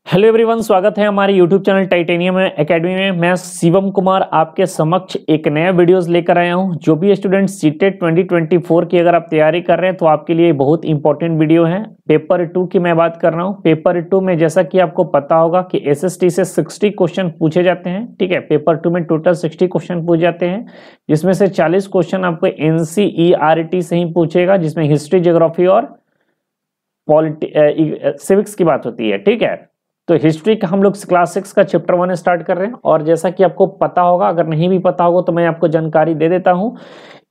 Hello everyone, स्वागत है हमारे यूट्यूब चैनल टाइटेनियम एकेडमी में। मैं शिवम कुमार आपके समक्ष एक नया वीडियोस लेकर आया हूं। जो भी स्टूडेंट सीटेट 2024 की अगर आप तैयारी कर रहे हैं तो आपके लिए बहुत इंपॉर्टेंट वीडियो है। पेपर 2 की मैं बात कर रहा हूं। पेपर 2 में जैसा कि आपको पता होगा कि एसएसटी से 60 क्वेश्चन पूछे जाते हैं। ठीक है, पेपर 2 में टोटल 60 क्वेश्चन पूछे जाते हैं, जिसमें से 40 क्वेश्चन आपको एनसीईआरटी से ही पूछेगा, जिसमें हिस्ट्री, ज्योग्राफी और सिविक्स की बात होती है। ठीक है, तो हिस्ट्री का हम लोग क्लास 6 का चैप्टर 1 स्टार्ट कर रहे हैं। और जैसा कि आपको पता होगा, अगर नहीं भी पता होगा तो मैं आपको जानकारी दे देता हूं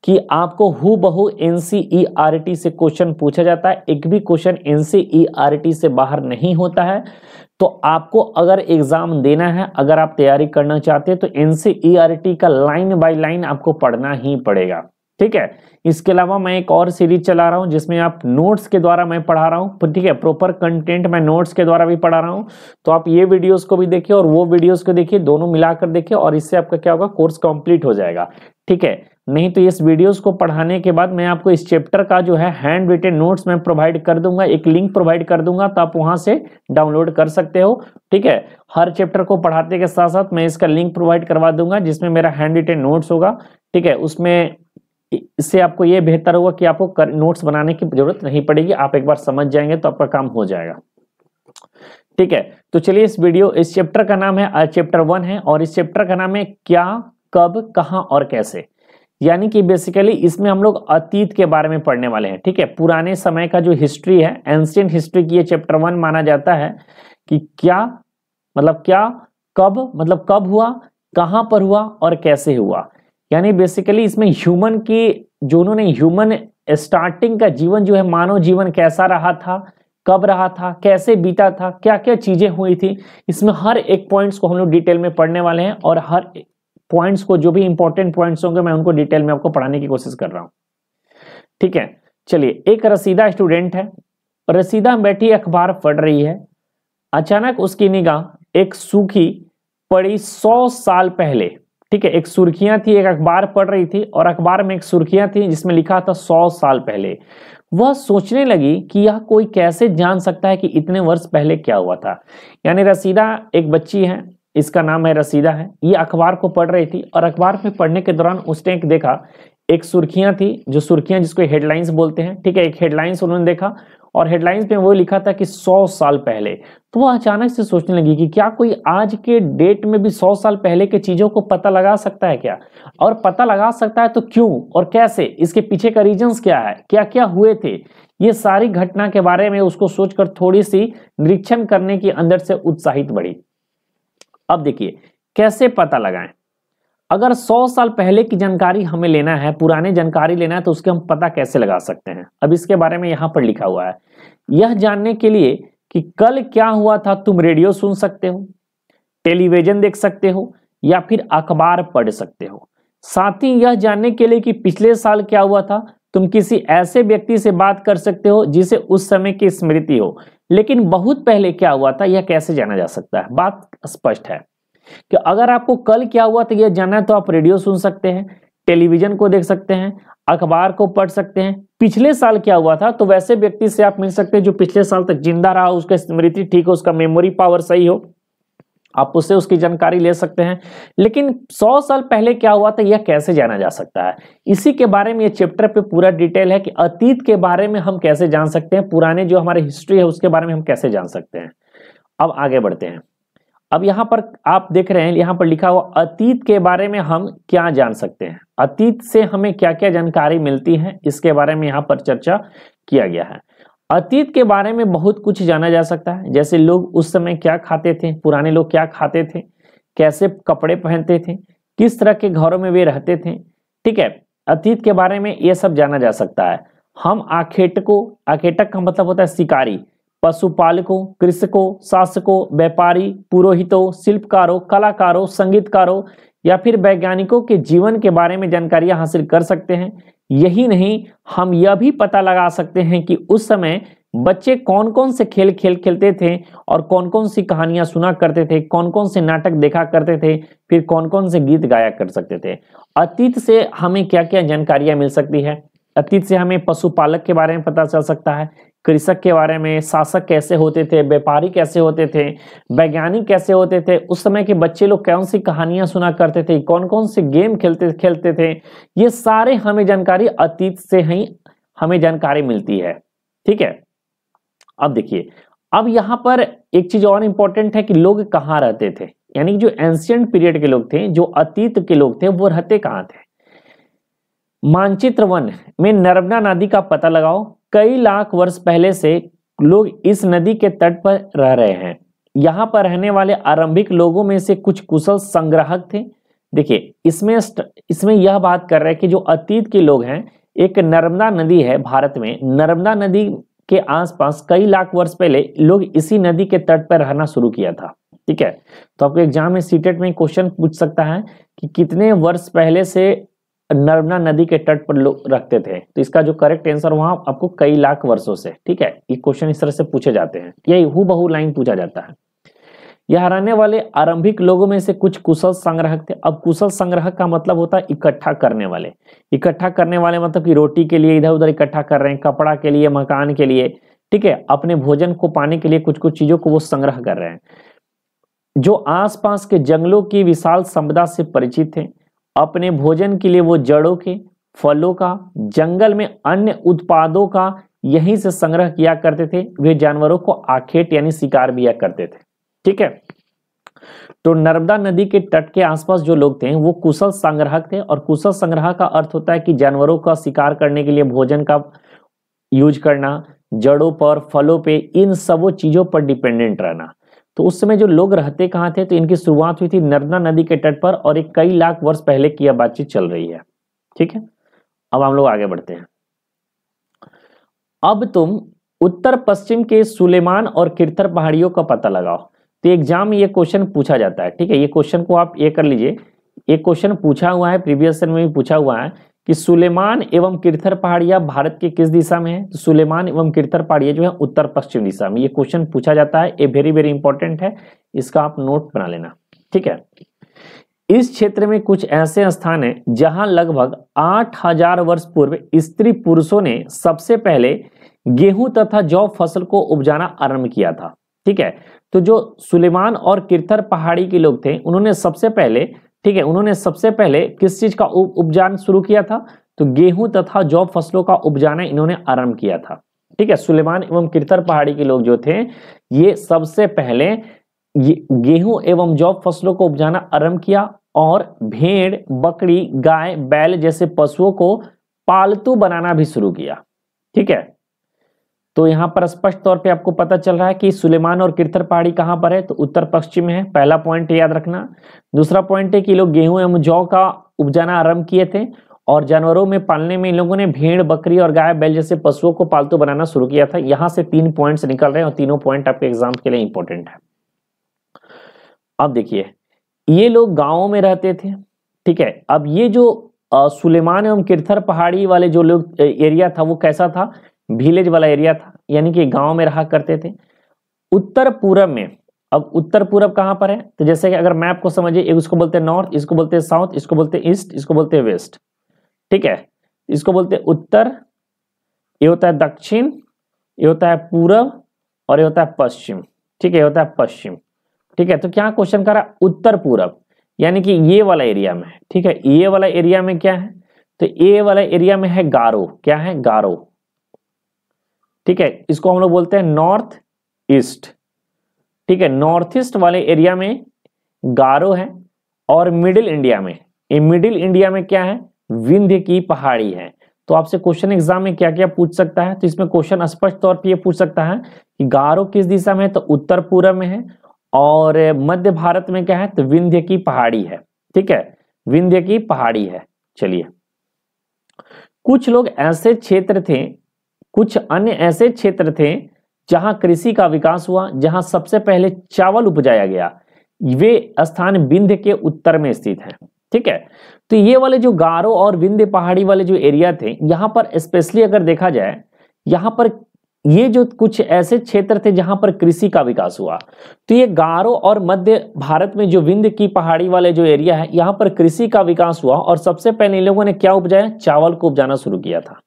कि आपको हूबहू एनसीईआरटी से क्वेश्चन पूछा जाता है। एक भी क्वेश्चन एनसीईआरटी से बाहर नहीं होता है। तो आपको अगर एग्जाम देना है, अगर आप तैयारी करना चाहते हैं, तो एनसीईआरटी का लाइन बाय लाइन आपको पढ़ना ही पड़ेगा। ठीक है, इसके अलावा मैं एक और सीरीज चला रहा हूं जिसमें आप नोट्स के द्वारा मैं पढ़ा रहा हूं। ठीक है, प्रॉपर कंटेंट मैं नोट्स के द्वारा भी पढ़ा रहा हूं। तो आप ये वीडियोस को भी देखिए और वो वीडियोस को देखिए, दोनों मिलाकर देखिए, और इससे आपका क्या होगा, कोर्स कंप्लीट हो जाएगा। ठीक है, नहीं तो इस वीडियोस को पढ़ाने के बाद मैं आपको इस चैप्टर का जो है हैंड रिटन नोट्स मैं प्रोवाइड कर दूंगा, एक लिंक प्रोवाइड कर दूंगा, तो आप वहां से डाउनलोड कर सकते हो। ठीक है, हर चैप्टर को पढ़ाते के साथ साथ मैं इसका लिंक प्रोवाइड करवा दूंगा, जिसमें मेरा हैंड रिटन नोट्स होगा। ठीक है, उसमें इससे आपको ये बेहतर होगा कि आपको नोट्स बनाने की जरूरत नहीं पड़ेगी। आप एक बार समझ जाएंगे तो आपका काम हो जाएगा। ठीक है, तो चलिए इस चैप्टर का नाम है चैप्टर 1 है, और इस चैप्टर का नाम है क्या, कब, कहां और कैसे। यानी कि बेसिकली इसमें हम लोग अतीत के बारे में पढ़ने वाले हैं। ठीक है, पुराने समय का जो हिस्ट्री है, एंशिएंट हिस्ट्री की ये चैप्टर 1 माना जाता है। कि क्या मतलब क्या, कब मतलब कब हुआ, कहां पर हुआ और कैसे हुआ। यानी बेसिकली इसमें ह्यूमन की जो उन्होंने ह्यूमन स्टार्टिंग का जीवन जो है, मानव जीवन कैसा रहा था, कब रहा था, कैसे बीता था, क्या क्या चीजें हुई थी, इसमें हर एक पॉइंट्स को हम लोग डिटेल में पढ़ने वाले हैं। और हर पॉइंट्स को, जो भी इंपॉर्टेंट पॉइंट्स होंगे, मैं उनको डिटेल में आपको पढ़ाने की कोशिश कर रहा हूं। ठीक है, चलिए। एक रसीदा स्टूडेंट है, रसीदा बैठी अखबार पढ़ रही है। अचानक उसकी निगाह एक सूखी पड़ी 100 साल पहले। ठीक है, एक सुर्खियां थी, एक अखबार पढ़ रही थी और अखबार में एक सुर्खियां थी जिसमें लिखा था 100 साल पहले। वह सोचने लगी कि यह कोई कैसे जान सकता है कि इतने वर्ष पहले क्या हुआ था। यानी रसीदा एक बच्ची है, इसका नाम है रसीदा है। ये अखबार को पढ़ रही थी और अखबार में पढ़ने के दौरान उसने एक देखा, एक सुर्खियां थी, जो सुर्खियां जिसको हेडलाइंस बोलते हैं। ठीक है, एक हेडलाइंस उन्होंने देखा और हेडलाइंस में वो लिखा था कि 100 साल पहले। तो वो अचानक से सोचने लगी कि क्या कोई आज के डेट में भी 100 साल पहले के चीजों को पता लगा सकता है क्या, और पता लगा सकता है तो क्यों और कैसे, इसके पीछे का रीजंस क्या है, क्या क्या हुए थे। ये सारी घटना के बारे में उसको सोचकर थोड़ी सी निरीक्षण करने की अंदर से उत्साहित बढ़ी। अब देखिए कैसे पता लगाएं। अगर 100 साल पहले की जानकारी हमें लेना है, पुरानी जानकारी लेना है, तो उसके हम पता कैसे लगा सकते हैं। अब इसके बारे में यहां पर लिखा हुआ है, यह जानने के लिए कि कल क्या हुआ था तुम रेडियो सुन सकते हो, टेलीविजन देख सकते हो या फिर अखबार पढ़ सकते हो। साथ ही यह जानने के लिए कि पिछले साल क्या हुआ था, तुम किसी ऐसे व्यक्ति से बात कर सकते हो जिसे उस समय की स्मृति हो। लेकिन बहुत पहले क्या हुआ था यह कैसे जाना जा सकता है। बात स्पष्ट है कि अगर आपको कल क्या हुआ था यह जानना है तो आप रेडियो सुन सकते हैं, टेलीविजन को देख सकते हैं, अखबार को पढ़ सकते हैं। पिछले साल क्या हुआ था तो वैसे व्यक्ति से आप मिल सकते हैं जो पिछले साल तक जिंदा रहा, उसका स्मृति ठीक हो, उसका मेमोरी पावर सही हो, आप उससे उसकी जानकारी ले सकते हैं। लेकिन 100 साल पहले क्या हुआ था यह कैसे जाना जा सकता है, इसी के बारे में ये चैप्टर पे पूरा डिटेल है कि अतीत के बारे में हम कैसे जान सकते हैं, पुराने जो हमारे हिस्ट्री है उसके बारे में हम कैसे जान सकते हैं। अब आगे बढ़ते हैं। अब यहां पर आप देख रहे हैं, यहां पर लिखा हुआ अतीत के बारे में हम क्या जान सकते हैं, अतीत से हमें क्या क्या जानकारी मिलती है, इसके बारे में यहां पर चर्चा किया गया है। अतीत के बारे में बहुत कुछ जाना जा सकता है, जैसे लोग उस समय क्या खाते थे, पुराने लोग क्या खाते थे, कैसे कपड़े पहनते थे, किस तरह के घरों में वे रहते थे। ठीक है, अतीत के बारे में यह सब जाना जा सकता है। हम आखेटक का मतलब होता है शिकारी, पशुपालकों, कृषकों, शासकों, व्यापारी, पुरोहितों, शिल्पकारों, कलाकारों, संगीतकारों या फिर वैज्ञानिकों के जीवन के बारे में जानकारियां हासिल कर सकते हैं। यही नहीं, हम यह भी पता लगा सकते हैं कि उस समय बच्चे कौन कौन से खेल खेलते थे और कौन कौन सी कहानियां सुना करते थे, कौन कौन से नाटक देखा करते थे, फिर कौन कौन से गीत गाया कर सकते थे। अतीत से हमें क्या क्या जानकारियां मिल सकती है। अतीत से हमें पशुपालक के बारे में पता चल सकता है, कृषक के बारे में, शासक कैसे होते थे, व्यापारी कैसे होते थे, वैज्ञानिक कैसे होते थे, उस समय के बच्चे लोग कौन सी कहानियां सुना करते थे, कौन कौन से गेम खेलते थे, ये सारे हमें जानकारी अतीत से ही हमें जानकारी मिलती है। ठीक है, अब देखिए, अब यहाँ पर एक चीज और इंपॉर्टेंट है कि लोग कहाँ रहते थे, यानी जो एंशियंट पीरियड के लोग थे, जो अतीत के लोग थे, वो रहते कहाँ थे। मानचित्र 1 में नर्मदा नदी का पता लगाओ। कई लाख वर्ष पहले से लोग इस नदी के तट पर रह रहे हैं। यहाँ पर रहने वाले आरंभिक लोगों में से कुछ कुशल संग्राहक थे। देखिए, इसमें यह बात कर रहे हैं कि जो अतीत के लोग हैं, एक नर्मदा नदी है भारत में, नर्मदा नदी के आसपास कई लाख वर्ष पहले लोग इसी नदी के तट पर रहना शुरू किया था। ठीक है, तो आपको एग्जाम में सीटेट में क्वेश्चन पूछ सकता है कि कितने वर्ष पहले से नर्मदा नदी के तट पर लोग रखते थे, तो इसका जो करेक्ट आंसर वहां आपको कई लाख वर्षों से। ठीक है, ये क्वेश्चन इस तरह से पूछे जाते हैं, यही हूबहू लाइन पूछा जाता है। यहाँ रहने वाले आरंभिक लोगों में से कुछ कुशल संग्राहक थे। अब कुशल संग्राहक का मतलब होता है इकट्ठा करने वाले। इकट्ठा करने वाले मतलब कि रोटी के लिए इधर उधर इकट्ठा कर रहे हैं, कपड़ा के लिए, मकान के लिए, ठीक है, अपने भोजन को पाने के लिए कुछ कुछ चीजों को वो संग्रह कर रहे हैं। जो आसपास के जंगलों की विशाल संपदा से परिचित थे। अपने भोजन के लिए वो जड़ों के, फलों का, जंगल में अन्य उत्पादों का यहीं से संग्रह किया करते थे। वे जानवरों को आखेट यानी शिकार भी करते थे। ठीक है, तो नर्मदा नदी के तट के आसपास जो लोग थे वो कुशल संग्राहक थे। और कुशल संग्रह का अर्थ होता है कि जानवरों का शिकार करने के लिए भोजन का यूज करना, जड़ों पर, फलों पे, इन सब चीजों पर डिपेंडेंट रहना। तो उस समय जो लोग रहते कहाँ थे, तो इनकी शुरुआत हुई थी नर्मदा नदी के तट पर, और एक कई लाख वर्ष पहले की यह बातचीत चल रही है। ठीक है, अब हम लोग आगे बढ़ते हैं। अब तुम उत्तर पश्चिम के सुलेमान और किरथर पहाड़ियों का पता लगाओ। तो एग्जाम में ये क्वेश्चन पूछा जाता है। ठीक है, ये क्वेश्चन को आप ये कर लीजिए, एक क्वेश्चन पूछा हुआ है, प्रीवियस ईयर में भी पूछा हुआ है कि सुलेमान एवं किरथर पहाड़ियां भारत के किस दिशा में है। तो सुलेमान एवं किरथर पहाड़ियां जो है उत्तर पश्चिम दिशा में। ये क्वेश्चन पूछा जाता है, ये वेरी वेरी इंपॉर्टेंट है, इसका आप नोट बना लेना। ठीक है, इस क्षेत्र में कुछ ऐसे स्थान हैं जहां लगभग 8000 वर्ष पूर्व स्त्री पुरुषों ने सबसे पहले गेहूं तथा जौ फसल को उपजाना आरंभ किया था। ठीक है, तो जो सुलेमान और किरथर पहाड़ी के लोग थे, उन्होंने सबसे पहले, ठीक है, उन्होंने सबसे पहले किस चीज का उपजान शुरू किया था, तो गेहूं तथा जौ फसलों का उपजाना इन्होंने आरंभ किया था। ठीक है, सुलेमान एवं किरथर पहाड़ी के लोग जो थे, ये सबसे पहले गेहूं एवं जौ फसलों को उपजाना आरंभ किया और भेड़, बकरी, गाय, बैल जैसे पशुओं को पालतू बनाना भी शुरू किया। ठीक है, तो यहां पर स्पष्ट तौर पे आपको पता चल रहा है कि सुलेमान और किरथर पहाड़ी कहां पर है, तो उत्तर पश्चिम में है। पहला पॉइंट याद रखना। दूसरा पॉइंट है कि लोग गेहूं एवं जौ का उपजाना आरंभ किए थे और जानवरों में पालने में इन लोगों ने भेड़, बकरी और गाय, बैल जैसे पशुओं को पालतू बनाना शुरू किया था। यहां से 3 पॉइंट्स निकल रहे हैं और तीनों पॉइंट आपके एग्जाम के लिए इंपॉर्टेंट है। अब देखिए, ये लोग गांवों में रहते थे। ठीक है, अब ये जो सुलेमान एवं किरथर पहाड़ी वाले जो लोग एरिया था, वो कैसा था, विलेज वाला एरिया था, यानी कि गांव में रहा करते थे। उत्तर पूरब में, अब उत्तर पूरब कहां पर है, तो जैसे कि अगर मैप को समझिए, इसको बोलते हैं नॉर्थ, इसको बोलते हैं साउथ, इसको बोलते हैं ईस्ट, इसको बोलते हैं वेस्ट। ठीक है, इसको बोलते हैं उत्तर, ये होता है दक्षिण, ये होता है पूरब और ये होता है पश्चिम। ठीक है, ये होता है पश्चिम। ठीक है, तो क्या क्वेश्चन कर रहा है, उत्तर पूरब, यानी कि ये वाला एरिया में। ठीक है, ये वाला एरिया में क्या है, तो ये वाला एरिया में है गारो। क्या है, गारो। ठीक है, इसको हम लोग बोलते हैं नॉर्थ ईस्ट। ठीक है, नॉर्थ ईस्ट वाले एरिया में गारो है और मिडिल इंडिया में, ये मिडिल इंडिया में क्या है, विंध्य की पहाड़ी है। तो आपसे क्वेश्चन एग्जाम में क्या क्या पूछ सकता है, तो इसमें क्वेश्चन स्पष्ट तौर पे ये पूछ सकता है कि गारो किस दिशा में है, तो उत्तर पूरब में है, और मध्य भारत में क्या है, तो विंध्य की पहाड़ी है। ठीक है, विंध्य की पहाड़ी है। चलिए, कुछ लोग ऐसे क्षेत्र थे, कुछ अन्य ऐसे क्षेत्र थे जहां कृषि का विकास हुआ, जहां सबसे पहले चावल उपजाया गया। वे स्थान विंध्य के उत्तर में स्थित है। ठीक है, तो ये वाले जो गारो और विंध्य पहाड़ी वाले जो एरिया थे, यहां पर स्पेशली अगर देखा जाए, यहां पर ये जो कुछ ऐसे क्षेत्र थे जहां पर कृषि का विकास हुआ, तो ये गारो और मध्य भारत में जो विंध्य की पहाड़ी वाले जो एरिया है, यहाँ पर कृषि का विकास हुआ और सबसे पहले इन लोगों ने क्या उपजाया, चावल को उपजाना शुरू किया था।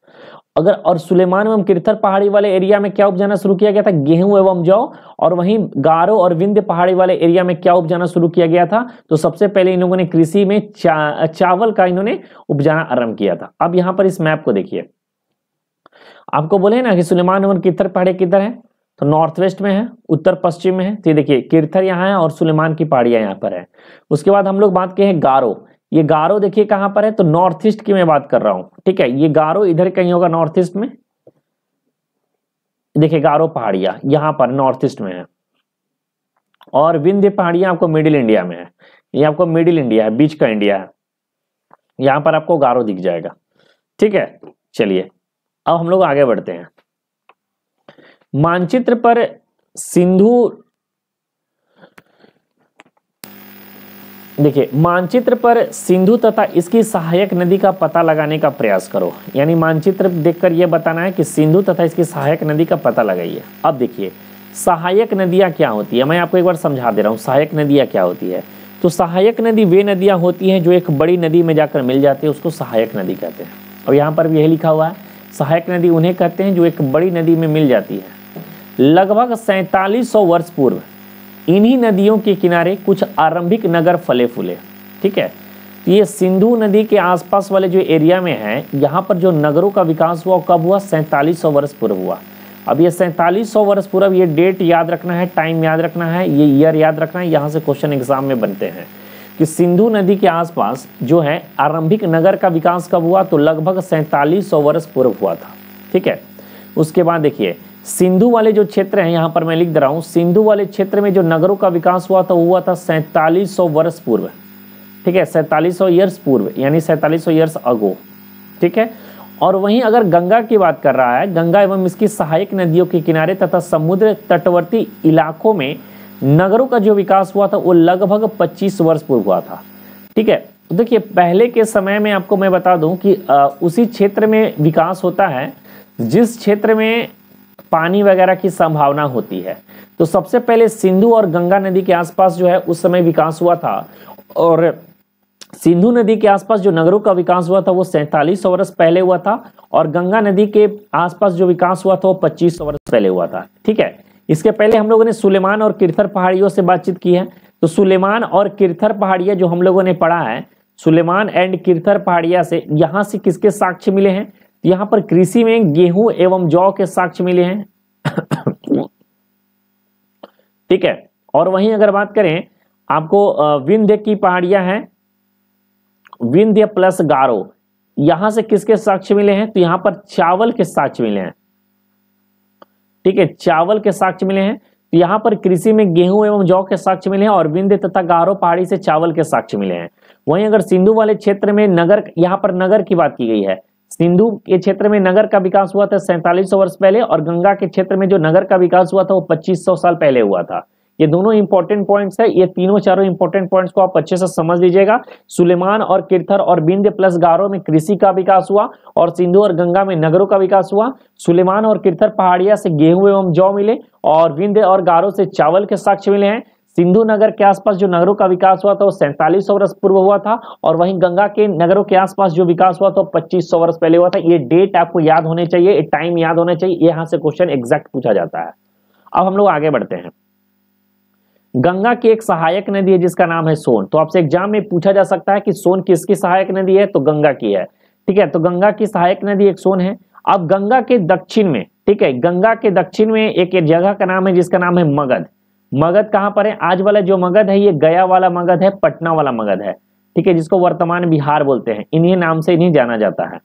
अगर और सुलेमान एवं किरथर पहाड़ी वाले एरिया में क्या उपजाना शुरू किया गया था? गेहूं एवं जौ। और वहीं गारो और विंध्य पहाड़ी वाले एरिया में क्या उपजाना शुरू किया गया था? तो सबसे पहले इन लोगों ने कृषि में चावल का इन्होंने उपजाना आरंभ किया था। अब यहां पर इस मैप को देखिए, आपको बोले ना कि सुलेमान एवं किरथर पहाड़ी किधर है, तो नॉर्थ वेस्ट में है, उत्तर पश्चिम में है। तो देखिए किरथर यहाँ है और सुलेमान की पहाड़ियां यहाँ पर है। उसके बाद हम लोग बात किए हैं गारो। ये गारो देखिए कहां पर है, तो नॉर्थ ईस्ट की मैं बात कर रहा हूं, ठीक है। ये गारो इधर कहीं होगा नॉर्थ ईस्ट में, देखिए गारो पहाड़ियां यहां पर नॉर्थ ईस्ट में है। और विंध्य पहाड़ियां आपको मिडिल इंडिया में है। ये आपको मिडिल इंडिया है, बीच का इंडिया है, यहां पर आपको गारो दिख जाएगा, ठीक है। चलिए अब हम लोग आगे बढ़ते हैं। मानचित्र पर सिंधु, देखिए मानचित्र पर सिंधु तथा इसकी सहायक नदी का पता लगाने का प्रयास करो। यानी मानचित्र देखकर यह बताना है कि सिंधु तथा इसकी सहायक नदी का पता लगाइए। अब देखिए सहायक नदियां क्या होती है, मैं आपको एक बार समझा दे रहा हूं सहायक नदियां क्या होती है। तो सहायक नदी वे नदियां होती हैं जो एक बड़ी नदी में जाकर मिल जाती है, उसको सहायक नदी कहते हैं। और यहाँ पर भी यही लिखा हुआ है, सहायक नदी उन्हें कहते हैं जो एक बड़ी नदी में मिल जाती है। लगभग 4700 वर्ष पूर्व इन्हीं नदियों के किनारे कुछ आरंभिक नगर फले फूले, ठीक है। ये सिंधु नदी के आसपास वाले जो एरिया में है, यहाँ पर जो नगरों का विकास हुआ कब हुआ? 4700 वर्ष पूर्व हुआ। अब ये 4700 वर्ष पूर्व, ये डेट याद रखना है, टाइम याद रखना है, ये ईयर याद रखना है। यहाँ से क्वेश्चन एग्जाम में बनते हैं कि सिंधु नदी के आसपास जो है आरंभिक नगर का विकास कब हुआ? तो लगभग 4700 वर्ष पूर्व हुआ था, ठीक है। उसके बाद देखिए सिंधु वाले जो क्षेत्र हैं, यहाँ पर मैं लिख दे रहा हूँ, सिंधु वाले क्षेत्र में जो नगरों का विकास हुआ था वो हुआ था 4700 वर्ष पूर्व, ठीक है। 4700 ईयर्स पूर्व, यानी 4700 ईयर्स अगो, ठीक है। और वहीं अगर गंगा की बात कर रहा है, गंगा एवं इसकी सहायक नदियों के किनारे तथा समुद्र तटवर्ती इलाकों में नगरों का जो विकास हुआ था वो लगभग 25 वर्ष पूर्व हुआ था, ठीक है। देखिए पहले के समय में आपको मैं बता दूं कि उसी क्षेत्र में विकास होता है जिस क्षेत्र में पानी वगैरह की संभावना होती है। तो सबसे पहले सिंधु और गंगा नदी के आसपास जो है उस समय विकास हुआ था। और सिंधु नदी के आसपास जो नगरों का विकास हुआ था वो 4700 वर्ष पहले हुआ था। और गंगा नदी के आसपास जो विकास हुआ था वो 2500 वर्ष पहले हुआ था, ठीक है। इसके पहले हम लोगों ने सुलेमान और किरथर पहाड़ियों से बातचीत की है। तो सुलेमान और किरथर पहाड़ियां जो हम लोगों ने पढ़ा है, सुलेमान एंड किरथर पहाड़ियां से यहाँ से किसके साक्ष्य मिले हैं? यहाँ पर कृषि में गेहूं एवं जौ के साक्ष्य मिले हैं, ठीक है। और वहीं अगर बात करें आपको विंध्य की पहाड़ियां हैं, विंध्य प्लस गारो, यहां से किसके साक्ष्य मिले हैं? तो यहां पर चावल के साक्ष्य मिले हैं, ठीक है, चावल के साक्ष्य मिले हैं। तो यहां पर कृषि में गेहूं एवं जौ के साक्ष्य मिले हैं और विंध्य तथा गारो पहाड़ी से चावल के साक्ष्य मिले हैं। वहीं अगर सिंधु वाले क्षेत्र में नगर, यहां पर नगर की बात की गई है, सिंधु के क्षेत्र में नगर का विकास हुआ था 4700 वर्ष पहले और गंगा के क्षेत्र में जो नगर का विकास हुआ था वो 2500 साल पहले हुआ था। ये दोनों इंपॉर्टेंट पॉइंट्स है, ये तीनों चारों इंपॉर्टेंट पॉइंट्स को आप अच्छे से समझ लीजिएगा। सुलेमान और किरथर और विंध्य प्लस गारो में कृषि का विकास हुआ और सिंधु और गंगा में नगरों का विकास हुआ। सुलेमान और किरथर पहाड़ियां से गेहूं एवं जौ मिले और विंध्य और गारो से चावल के साक्ष्य मिले हैं। सिंधु नगर के आसपास जो नगरों का विकास हुआ था वो 4700 वर्ष पूर्व हुआ था और वहीं गंगा के नगरों के आसपास जो विकास हुआ था 2500 वर्ष पहले हुआ था। ये डेट आपको याद होने चाहिए, टाइम याद होना चाहिए, यहां से क्वेश्चन एग्जैक्ट पूछा जाता है। अब हम लोग आगे बढ़ते हैं। गंगा की एक सहायक नदी है जिसका नाम है सोन। तो आपसे एग्जाम में पूछा जा सकता है कि सोन किसकी सहायक नदी है? तो गंगा की है, ठीक है। तो गंगा की सहायक नदी एक सोन है। अब गंगा के दक्षिण में, ठीक है, गंगा के दक्षिण में एक जगह का नाम है जिसका नाम है मगध। मगध कहां पर है? आज वाला जो मगध है ये गया वाला मगध है, पटना वाला मगध है, ठीक है, जिसको वर्तमान बिहार बोलते हैं। इन्हीं नाम से इन्हीं जाना जाता है।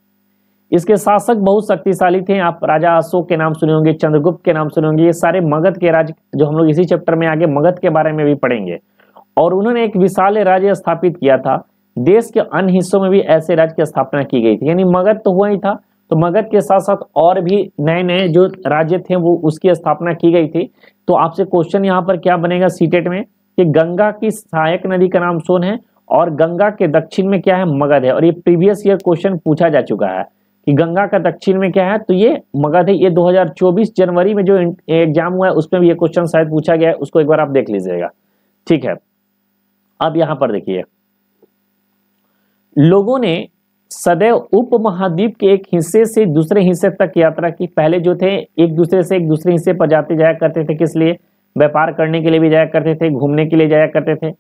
इसके शासक बहुत शक्तिशाली थे। आप राजा अशोक के नाम सुने होंगे, चंद्रगुप्त के नाम सुने होंगे, ये सारे मगध के राज्य जो हम लोग इसी चैप्टर में आगे मगध के बारे में भी पढ़ेंगे। और उन्होंने एक विशाल राज्य स्थापित किया था। देश के अन्य हिस्सों में भी ऐसे राज्य की स्थापना की गई थी। यानी मगध तो हुआ ही था, तो मगध के साथ साथ और भी नए नए जो राज्य थे वो उसकी स्थापना की गई थी। तो आपसे क्वेश्चन यहाँ पर क्या बनेगा सीटेट में कि गंगा की सहायक नदी का नाम सोन है और गंगा के दक्षिण में क्या है? मगध है। और ये प्रीवियस ईयर क्वेश्चन पूछा जा चुका है कि गंगा का दक्षिण में क्या है? तो ये मगध है। ये 2024 जनवरी में जो एग्जाम हुआ है उसमें भी ये क्वेश्चन शायद पूछा गया है, उसको एक बार आप देख लीजिएगा, ठीक है। अब यहां पर देखिए, लोगों ने सदैव उपमहाद्वीप के एक हिस्से से दूसरे हिस्से तक यात्रा की। पहले जो थे एक दूसरे से एक दूसरे हिस्से पर जाते जाया करते थे, किस लिए? व्यापार करने के लिए भी जाया करते थे, घूमने के लिए जाया करते थे।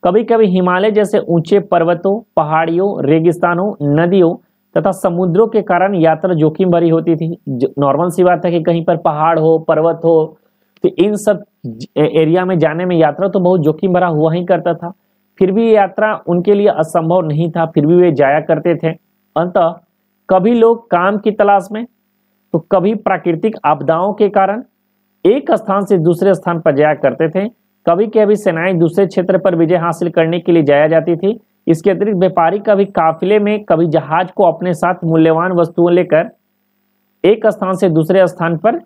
कभी कभी हिमालय जैसे ऊंचे पर्वतों, पहाड़ियों, रेगिस्तानों, नदियों तथा समुद्रों के कारण यात्रा जोखिम भरी होती थी। नॉर्मल सी बात है कि कहीं पर पहाड़ हो, पर्वत हो, तो इन सब एरिया में जाने में यात्रा तो बहुत जोखिम भरा हुआ ही करता था। फिर भी ये यात्रा उनके लिए असंभव नहीं था, फिर भी वे जाया करते थे। अंततः कभी लोग काम की तलाश में, तो कभी प्राकृतिक आपदाओं के कारण एक स्थान से दूसरे स्थान पर जाया करते थे। कभी कभी सेनाएं दूसरे क्षेत्र पर विजय हासिल करने के लिए जाया जाती थी। इसके अतिरिक्त व्यापारी कभी काफिले में, कभी जहाज को अपने साथ मूल्यवान वस्तुएं लेकर एक स्थान से दूसरे स्थान पर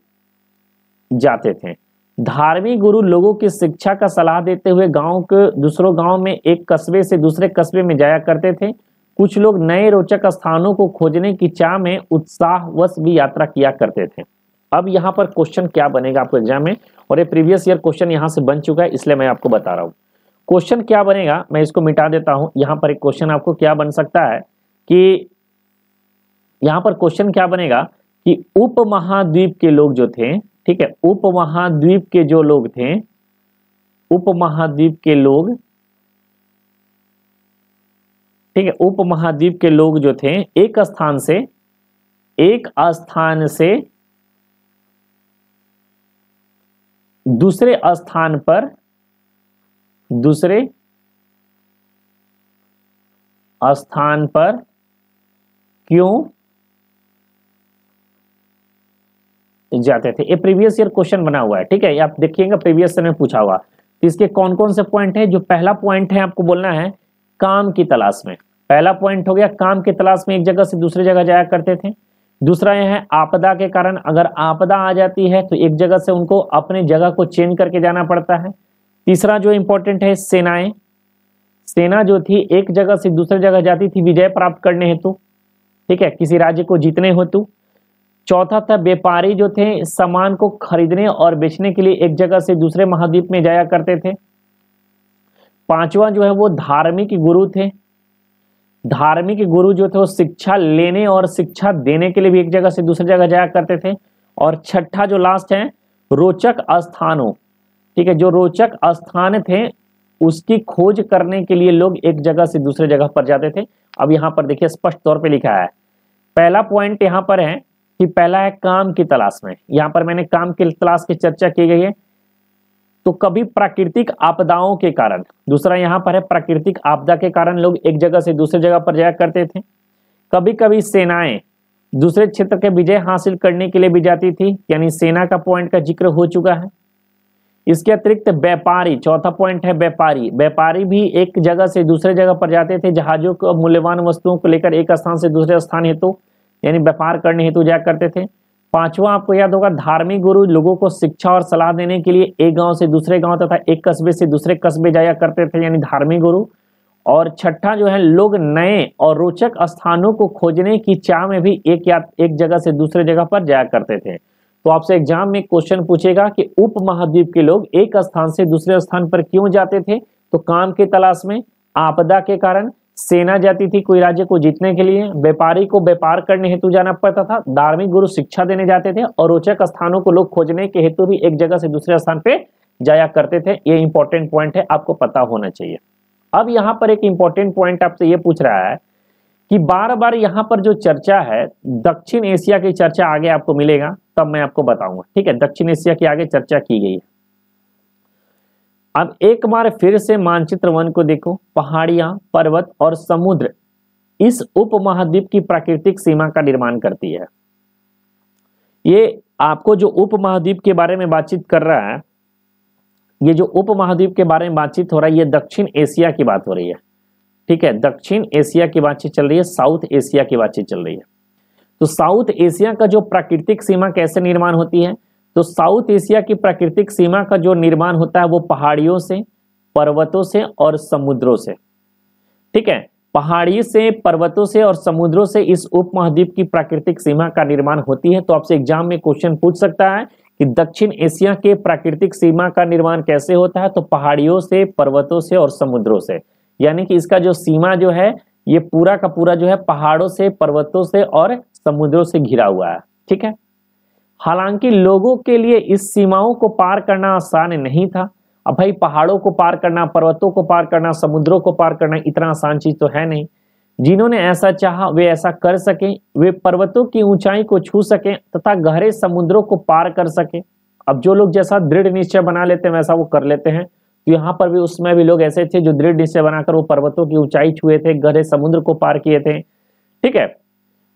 जाते थे। धार्मिक गुरु लोगों की शिक्षा का सलाह देते हुए गांव के दूसरों गांव में एक कस्बे से दूसरे कस्बे में जाया करते थे। कुछ लोग नए रोचक स्थानों को खोजने की चाह में उत्साहवश भी यात्रा किया करते थे। अब यहाँ पर क्वेश्चन क्या बनेगा आपको एग्जाम में, और ये प्रीवियस ईयर क्वेश्चन यहाँ से बन चुका है, इसलिए मैं आपको बता रहा हूँ। क्वेश्चन क्या बनेगा, मैं इसको मिटा देता हूँ। यहाँ पर एक क्वेश्चन आपको क्या बन सकता है कि यहाँ पर क्वेश्चन क्या बनेगा कि उपमहाद्वीप के लोग जो थे, ठीक है, उपमहाद्वीप के जो लोग थे, उपमहाद्वीप के लोग, ठीक है, उपमहाद्वीप के लोग जो थे एक स्थान से दूसरे स्थान पर क्यों जाते थे? ये प्रीवियस ईयर क्वेश्चन बना हुआ है, ठीक है, ये आप देखिएगा प्रीवियस ईयर में पूछा हुआ। तो इसके कौन कौन से पॉइंट है? जो पहला पॉइंट है आपको बोलना है काम की तलाश में। पहला पॉइंट हो गया काम की तलाश में एक जगह से दूसरी जगह जाया करते थे। दूसरा यह है आपदा के कारण, अगर आपदा आ जाती है तो एक जगह से उनको अपनी जगह को चेंज करके जाना पड़ता है। तीसरा जो इंपॉर्टेंट है सेनाएं, सेना जो थी एक जगह से दूसरी जगह जाती थी विजय प्राप्त करने हेतु, ठीक है, किसी राज्य को जीतने हेतु। चौथा था व्यापारी जो थे सामान को खरीदने और बेचने के लिए एक जगह से दूसरे महाद्वीप में जाया करते थे। पांचवा जो है वो धार्मिक गुरु थे। धार्मिक गुरु जो थे वो शिक्षा लेने और शिक्षा देने के लिए भी एक जगह से दूसरी जगह जाया करते थे। और छठा जो लास्ट है रोचक स्थानों, ठीक है, जो रोचक स्थान थे उसकी खोज करने के लिए लोग एक जगह से दूसरे जगह पर जाते थे। अब यहाँ पर देखिए स्पष्ट तौर पे लिखा है, पहला पॉइंट यहाँ पर है कि पहला है काम की तलाश में। यहाँ पर मैंने काम की तलाश की चर्चा की गई है। तो कभी प्राकृतिक आपदाओं के कारण, दूसरा यहाँ पर है प्राकृतिक आपदा के कारण लोग एक जगह से दूसरी जगह पर जाया करते थे। कभी कभी सेनाएं दूसरे क्षेत्र के विजय हासिल करने के लिए भी जाती थी, यानी सेना का पॉइंट का जिक्र हो चुका है। इसके अतिरिक्त व्यापारी, चौथा पॉइंट है व्यापारी, व्यापारी भी एक जगह से दूसरे जगह पर जाते थे, जहाजों को मूल्यवान वस्तुओं को लेकर एक स्थान से दूसरे स्थान हेतु यानी व्यापार करने हेतु जाया करते थे। पांचवा आपको याद होगा धार्मिक गुरु लोगों को शिक्षा और सलाह देने के लिए एक गांव से दूसरे गांव तथा एक कस्बे से दूसरे कस्बे जाया करते थे, यानी धार्मिक गुरु। और छठा जो है लोग नए और रोचक स्थानों को खोजने की चाह में भी एक जगह से दूसरे जगह पर जाया करते थे। तो आपसे एग्जाम में क्वेश्चन पूछेगा कि उप महाद्वीप के लोग एक स्थान से दूसरे स्थान पर क्यों जाते थे? तो काम की तलाश में, आपदा के कारण, सेना जाती थी कोई राज्य को जीतने के लिए, व्यापारी को व्यापार करने हेतु जाना पड़ता था, धार्मिक गुरु शिक्षा देने जाते थे, और रोचक स्थानों को लोग खोजने के हेतु भी एक जगह से दूसरे स्थान पे जाया करते थे। ये इंपॉर्टेंट पॉइंट है, आपको पता होना चाहिए। अब यहाँ पर एक इंपॉर्टेंट पॉइंट आपसे ये पूछ रहा है कि बार बार यहाँ पर जो चर्चा है दक्षिण एशिया की चर्चा आगे आपको मिलेगा, तब मैं आपको बताऊंगा, ठीक है, दक्षिण एशिया की आगे चर्चा की गई है। अब एक बार फिर से मानचित्र वन को देखो, पहाड़ियां, पर्वत और समुद्र इस उपमहाद्वीप की प्राकृतिक सीमा का निर्माण करती है। ये आपको जो उपमहाद्वीप के बारे में बातचीत कर रहा है, ये जो उपमहाद्वीप के बारे में बातचीत हो रहा है, ये दक्षिण एशिया की बात हो रही है, ठीक है, दक्षिण एशिया की बातचीत चल रही है, साउथ एशिया की बातचीत चल रही है। तो साउथ एशिया का जो प्राकृतिक सीमा कैसे निर्माण होती है? तो साउथ एशिया की प्राकृतिक सीमा का जो निर्माण होता है वो पहाड़ियों से, पर्वतों से और समुद्रों से, ठीक है, पहाड़ी से, पर्वतों से और समुद्रों से इस उपमहाद्वीप की प्राकृतिक सीमा का निर्माण होती है। तो आपसे एग्जाम में क्वेश्चन पूछ सकता है कि दक्षिण एशिया के प्राकृतिक सीमा का निर्माण कैसे होता है? तो पहाड़ियों से, पर्वतों से और समुद्रों से, यानी कि इसका जो सीमा जो है ये पूरा का पूरा जो है पहाड़ों से, पर्वतों से और समुद्रों से घिरा हुआ है। ठीक है, हालांकि लोगों के लिए इस सीमाओं को पार करना आसान नहीं था। अब भाई पहाड़ों को पार करना, पर्वतों को पार करना, समुद्रों को पार करना इतना आसान चीज तो है नहीं। जिन्होंने ऐसा चाहा वे ऐसा कर सके, वे पर्वतों की ऊंचाई को छू सके तथा गहरे समुद्रों को पार कर सके। अब जो लोग जैसा दृढ़ निश्चय बना लेते हैं वैसा वो कर लेते हैं। तो यहाँ पर भी उसमें भी लोग ऐसे थे जो दृढ़ निश्चय बनाकर वो पर्वतों की ऊंचाई छुए थे, गहरे समुद्र को पार किए थे। ठीक है,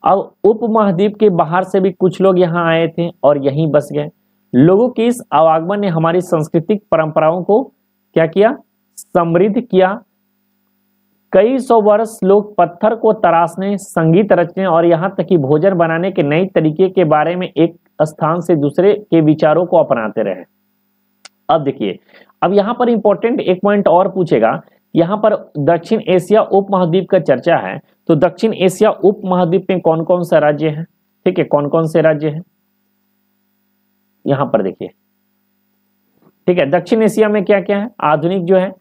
अब उपमहाद्वीप के बाहर से भी कुछ लोग यहाँ आए थे और यहीं बस गए। लोगों की इस आवागमन ने हमारी सांस्कृतिक परंपराओं को क्या किया, समृद्ध किया। कई सौ वर्ष लोग पत्थर को तराशने, संगीत रचने और यहाँ तक कि भोजन बनाने के नए तरीके के बारे में एक स्थान से दूसरे के विचारों को अपनाते रहे। अब देखिए, अब यहाँ पर इंपॉर्टेंट एक पॉइंट और पूछेगा। यहाँ पर दक्षिण एशिया उपमहाद्वीप का चर्चा है, तो दक्षिण एशिया उपमहाद्वीप में कौन कौन सा राज्य है? ठीक है, कौन कौन से राज्य हैं यहाँ पर देखिए। ठीक है, दक्षिण एशिया में क्या क्या है? आधुनिक जो है,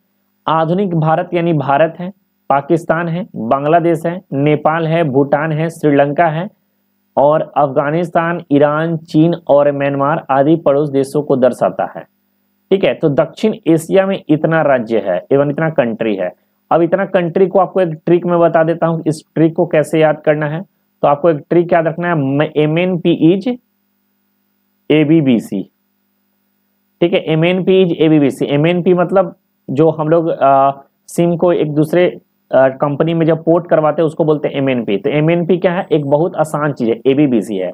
आधुनिक भारत यानी भारत है, पाकिस्तान है, बांग्लादेश है, नेपाल है, भूटान है, श्रीलंका है और अफगानिस्तान, ईरान, चीन और म्यांमार आदि पड़ोस देशों को दर्शाता है। ठीक है, तो दक्षिण एशिया में इतना राज्य है एवं इतना कंट्री है। अब इतना कंट्री को आपको एक ट्रिक में बता देता हूं, इस ट्रिक को कैसे याद करना है। तो आपको एक ट्रिक याद रखना है, MNP इज ABBC। ठीक है, MNP इज ABBC। MNP मतलब जो हम लोग सिम को एक दूसरे कंपनी में जब पोर्ट करवाते हैं उसको बोलते हैं MNP। तो MNP क्या है? एक बहुत आसान चीज है, ABBC है।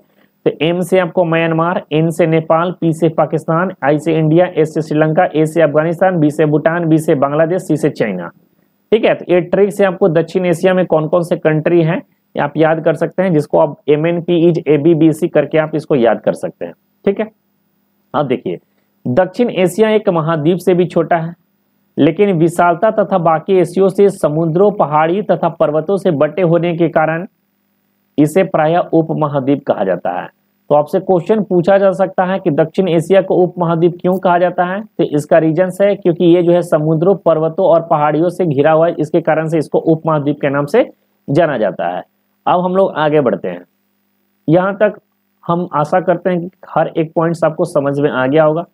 तो M से आपको म्यांमार, N से नेपाल, P से पाकिस्तान, I से इंडिया, S से श्रीलंका, A से अफगानिस्तान, B से भूटान, B से बांग्लादेश, C से चाइना। ठीक है, तो ये ट्रिक से आपको दक्षिण एशिया में कौन कौन से कंट्री हैं आप याद कर सकते हैं, जिसको आप MNP इज ABBC करके आप इसको याद कर सकते हैं। ठीक है, अब देखिए, दक्षिण एशिया एक महाद्वीप से भी छोटा है, लेकिन विशालता तथा बाकी एशियों से समुद्रों, पहाड़ी तथा पर्वतों से बटे होने के कारण इसे प्रायः उपमहाद्वीप कहा जाता है। तो आपसे क्वेश्चन पूछा जा सकता है कि दक्षिण एशिया को उपमहाद्वीप क्यों कहा जाता है? तो इसका रीजन है क्योंकि ये जो है समुद्रों, पर्वतों और पहाड़ियों से घिरा हुआ है, इसके कारण से इसको उपमहाद्वीप के नाम से जाना जाता है। अब हम लोग आगे बढ़ते हैं। यहाँ तक हम आशा करते हैं कि हर एक पॉइंट्स आपको समझ में आ गया होगा,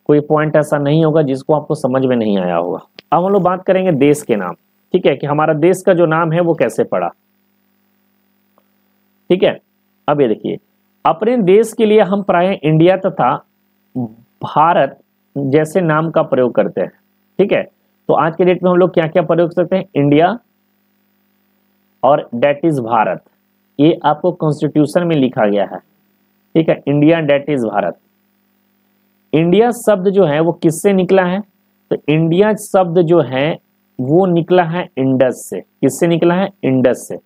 कोई पॉइंट ऐसा नहीं होगा जिसको आपको समझ में नहीं आया होगा। अब हम लोग बात करेंगे देश के नाम। ठीक है, कि हमारा देश का जो नाम है वो कैसे पड़ा। ठीक है, अब ये देखिए, अपने देश के लिए हम प्रायः इंडिया तथा भारत जैसे नाम का प्रयोग करते हैं। ठीक है, तो आज के डेट में हम लोग क्या क्या प्रयोग करते हैं? इंडिया और डेट इज भारत, ये आपको कॉन्स्टिट्यूशन में लिखा गया है। ठीक है, India that is Bharat. India शब्द जो है वो किससे निकला है? तो इंडिया शब्द जो है वो निकला है इंडस से। किससे निकला है? इंडस से।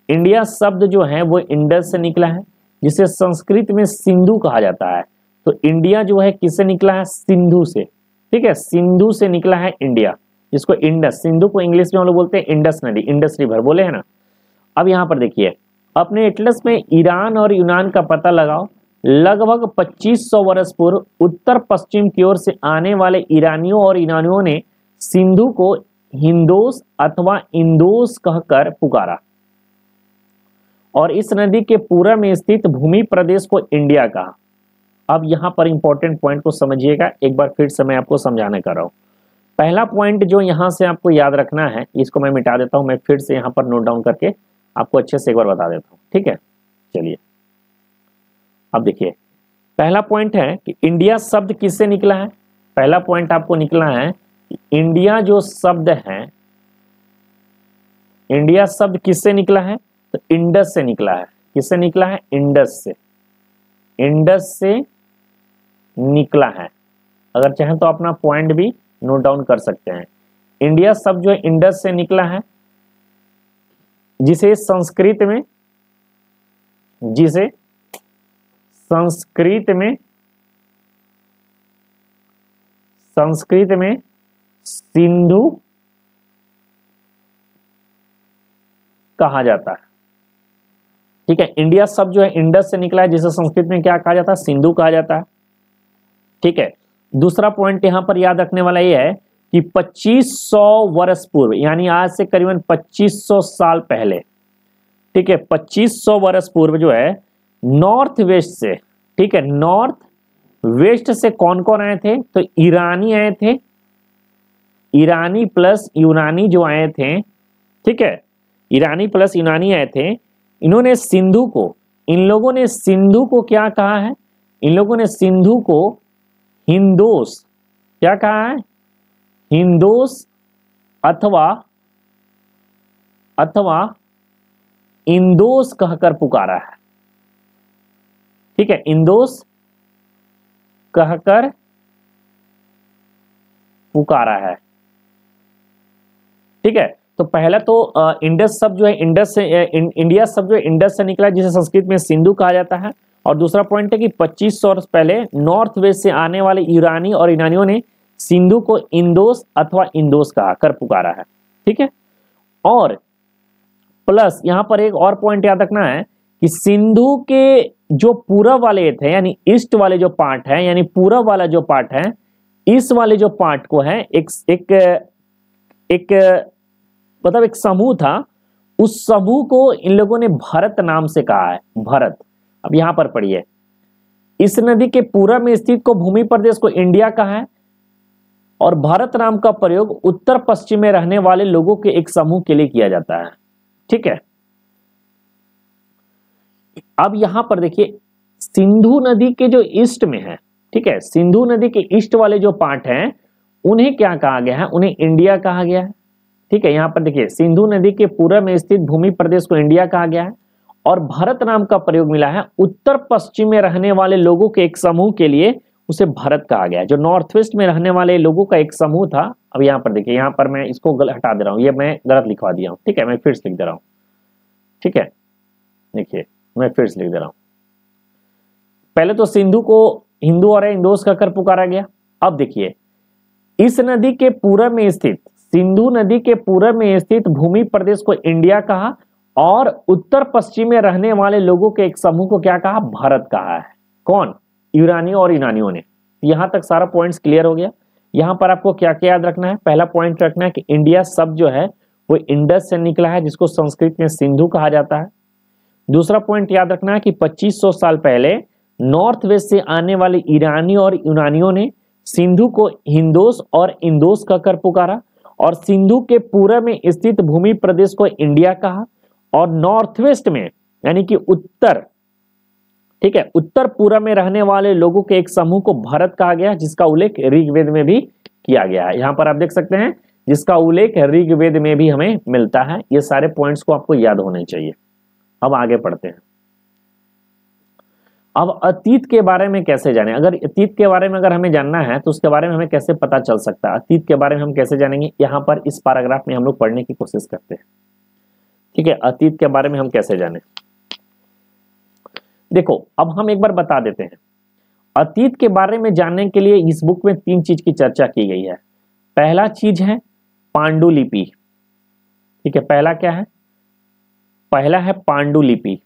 इंडिया शब्द जो है वो इंडस से निकला है, जिसे संस्कृत में सिंधु कहा जाता है। तो इंडिया जो है किससे निकला है? सिंधु से। ठीक है, सिंधु से निकला है इंडिया, जिसको इंडस, सिंधु को इंग्लिश में हम लोग बोलते हैं इंडस नदी, इंडस रिवर बोले है ना। अब यहाँ पर देखिए, अपने एटलस में ईरान और यूनान का पता लगाओ। लगभग 2500 वर्ष पूर्व उत्तर पश्चिम की ओर से आने वाले ईरानियों और यूनानियों ने सिंधु को हिंदोस अथवा इंदोस कहकर पुकारा और इस नदी के पूर्व में स्थित भूमि प्रदेश को इंडिया कहा। अब यहाँ पर इंपॉर्टेंट पॉइंट को समझिएगा, एक बार फिर से मैं आपको समझाने कर रहा हूँ। पहला पॉइंट जो यहाँ से आपको याद रखना है, इसको मैं मिटा देता हूँ, मैं फिर से यहाँ पर नोट डाउन करके आपको अच्छे से एक बार बता देता हूँ। ठीक है, चलिए अब देखिए, पहला पॉइंट है कि इंडिया शब्द किससे निकला है। पहला पॉइंट आपको निकला है कि इंडिया जो शब्द है, इंडिया शब्द किससे निकला है? तो इंडस से निकला है। किससे निकला है? इंडस से। इंडस से निकला है। अगर चाहें तो अपना पॉइंट भी नोट डाउन कर सकते हैं। इंडिया शब्द जो है इंडस से निकला है, जिसे संस्कृत में सिंधु कहा जाता है। ठीक है, इंडिया शब्द जो है इंडस से निकला है, जिसे संस्कृत में क्या कहा जाता है? सिंधु कहा जाता है। ठीक है, दूसरा पॉइंट यहां पर याद रखने वाला यह है कि 2500 वर्ष पूर्व, यानी आज से करीबन 2500 साल पहले, ठीक है, 2500 वर्ष पूर्व जो है नॉर्थ वेस्ट से, ठीक है, नॉर्थ वेस्ट से कौन कौन आए थे? तो ईरानी आए थे, ईरानी प्लस यूनानी जो आए थे, ठीक है, ईरानी प्लस यूनानी आए थे। इन्होंने सिंधु को, इन लोगों ने सिंधु को क्या कहा है? इन लोगों ने सिंधु को हिंदोस, क्या कहा है? हिंदोस अथवा इंदोस कहकर पुकारा है, ठीक है, इंदोस कहकर पुकारा है, ठीक है। तो पहला तो इंडस शब्द जो है इंडस से, इंडिया शब्द जो है इंडस से निकला, जिसे संस्कृत में सिंधु कहा जाता है। और दूसरा पॉइंट है कि 2500 वर्ष पहले नॉर्थ वेस्ट से आने वाले ईरानी और यूनानियों ने सिंधु को इंदोस अथवा इंदोस कहा कर पुकारा है, ठीक है। और प्लस यहां पर एक और पॉइंट याद रखना है कि सिंधु के जो पूरब वाले थे, यानी ईस्ट वाले जो पार्ट है, यानी पूरब वाला जो पार्ट है, इस वाले जो पार्ट को है मतलब एक समूह था, उस समूह को इन लोगों ने भारत नाम से कहा है, भारत। अब यहां पर पढ़िए, इस नदी के पूरब में स्थित को भूमि प्रदेश को इंडिया कहा है, और भारत नाम का प्रयोग उत्तर पश्चिम में रहने वाले लोगों के एक समूह के लिए किया जाता है, ठीक है। अब यहां पर देखिए, सिंधु नदी के जो ईस्ट में है, ठीक है, सिंधु नदी के ईस्ट वाले जो पार्ट हैं, उन्हें क्या कहा गया है? उन्हें इंडिया कहा गया है, ठीक है। यहां पर देखिए, सिंधु नदी के पूरब में स्थित भूमि प्रदेश को इंडिया कहा गया है, और भारत नाम का प्रयोग मिला है उत्तर पश्चिम में रहने वाले लोगों के एक समूह के लिए, उसे भारत कहा गया है। जो नॉर्थ वेस्ट में रहने वाले लोगों का एक समूह था। अब यहां पर देखिए, यहां पर मैं इसको हटा दे रहा हूं, ये मैं गलत लिखवा दिया हूं, ठीक है, मैं फिर से लिख दे रहा हूं, ठीक है। देखिए, मैं फिर से लिख दे रहा हूं। पहले तो सिंधु को हिंदू और इंदोस कहकर पुकारा गया। अब देखिए, इस नदी के पूरब में स्थित, सिंधु नदी के पूरब में स्थित भूमि प्रदेश को इंडिया कहा, और उत्तर पश्चिम में रहने वाले लोगों के एक समूह को क्या कहा? भारत कहा है। कौन? यूरानियों और यूनानियों ने। यहां तक सारा पॉइंट्स क्लियर हो गया। यहां पर आपको क्या क्या याद रखना है? पहला पॉइंट रखना है कि इंडिया शब्द जो है वो इंडस से निकला है, जिसको संस्कृत में सिंधु कहा जाता है। दूसरा पॉइंट याद रखना है कि 2500 साल पहले नॉर्थ वेस्ट से आने वाले ईरानी और यूनानियों ने सिंधु को हिंदोस और इंदोस कहकर पुकारा, और सिंधु के पूरब में स्थित भूमि प्रदेश को इंडिया कहा, और नॉर्थ वेस्ट में यानी कि उत्तर, ठीक है, उत्तर पूरब में रहने वाले लोगों के एक समूह को भारत कहा गया, जिसका उल्लेख ऋग्वेद में भी किया गया है। यहां पर आप देख सकते हैं, जिसका उल्लेख ऋग्वेद में भी हमें मिलता है। ये सारे पॉइंट्स को आपको याद होने चाहिए। अब आगे पढ़ते हैं। अब अतीत के बारे में कैसे जाने? अगर अतीत के बारे में अगर हमें जानना है तो उसके बारे में हमें कैसे पता चल सकता है? अतीत के बारे में हम कैसे जानेंगे? यहां पर इस पैराग्राफ में हम लोग पढ़ने की कोशिश करते हैं, ठीक है। अतीत के बारे में हम कैसे जाने? देखो, अब हम एक बार बता देते हैं। अतीत के बारे में जानने के लिए इस बुक में 3 चीज की चर्चा की गई है। पहला चीज है पांडुलिपि, ठीक है। पहला क्या है? पहला है पांडुलिपि,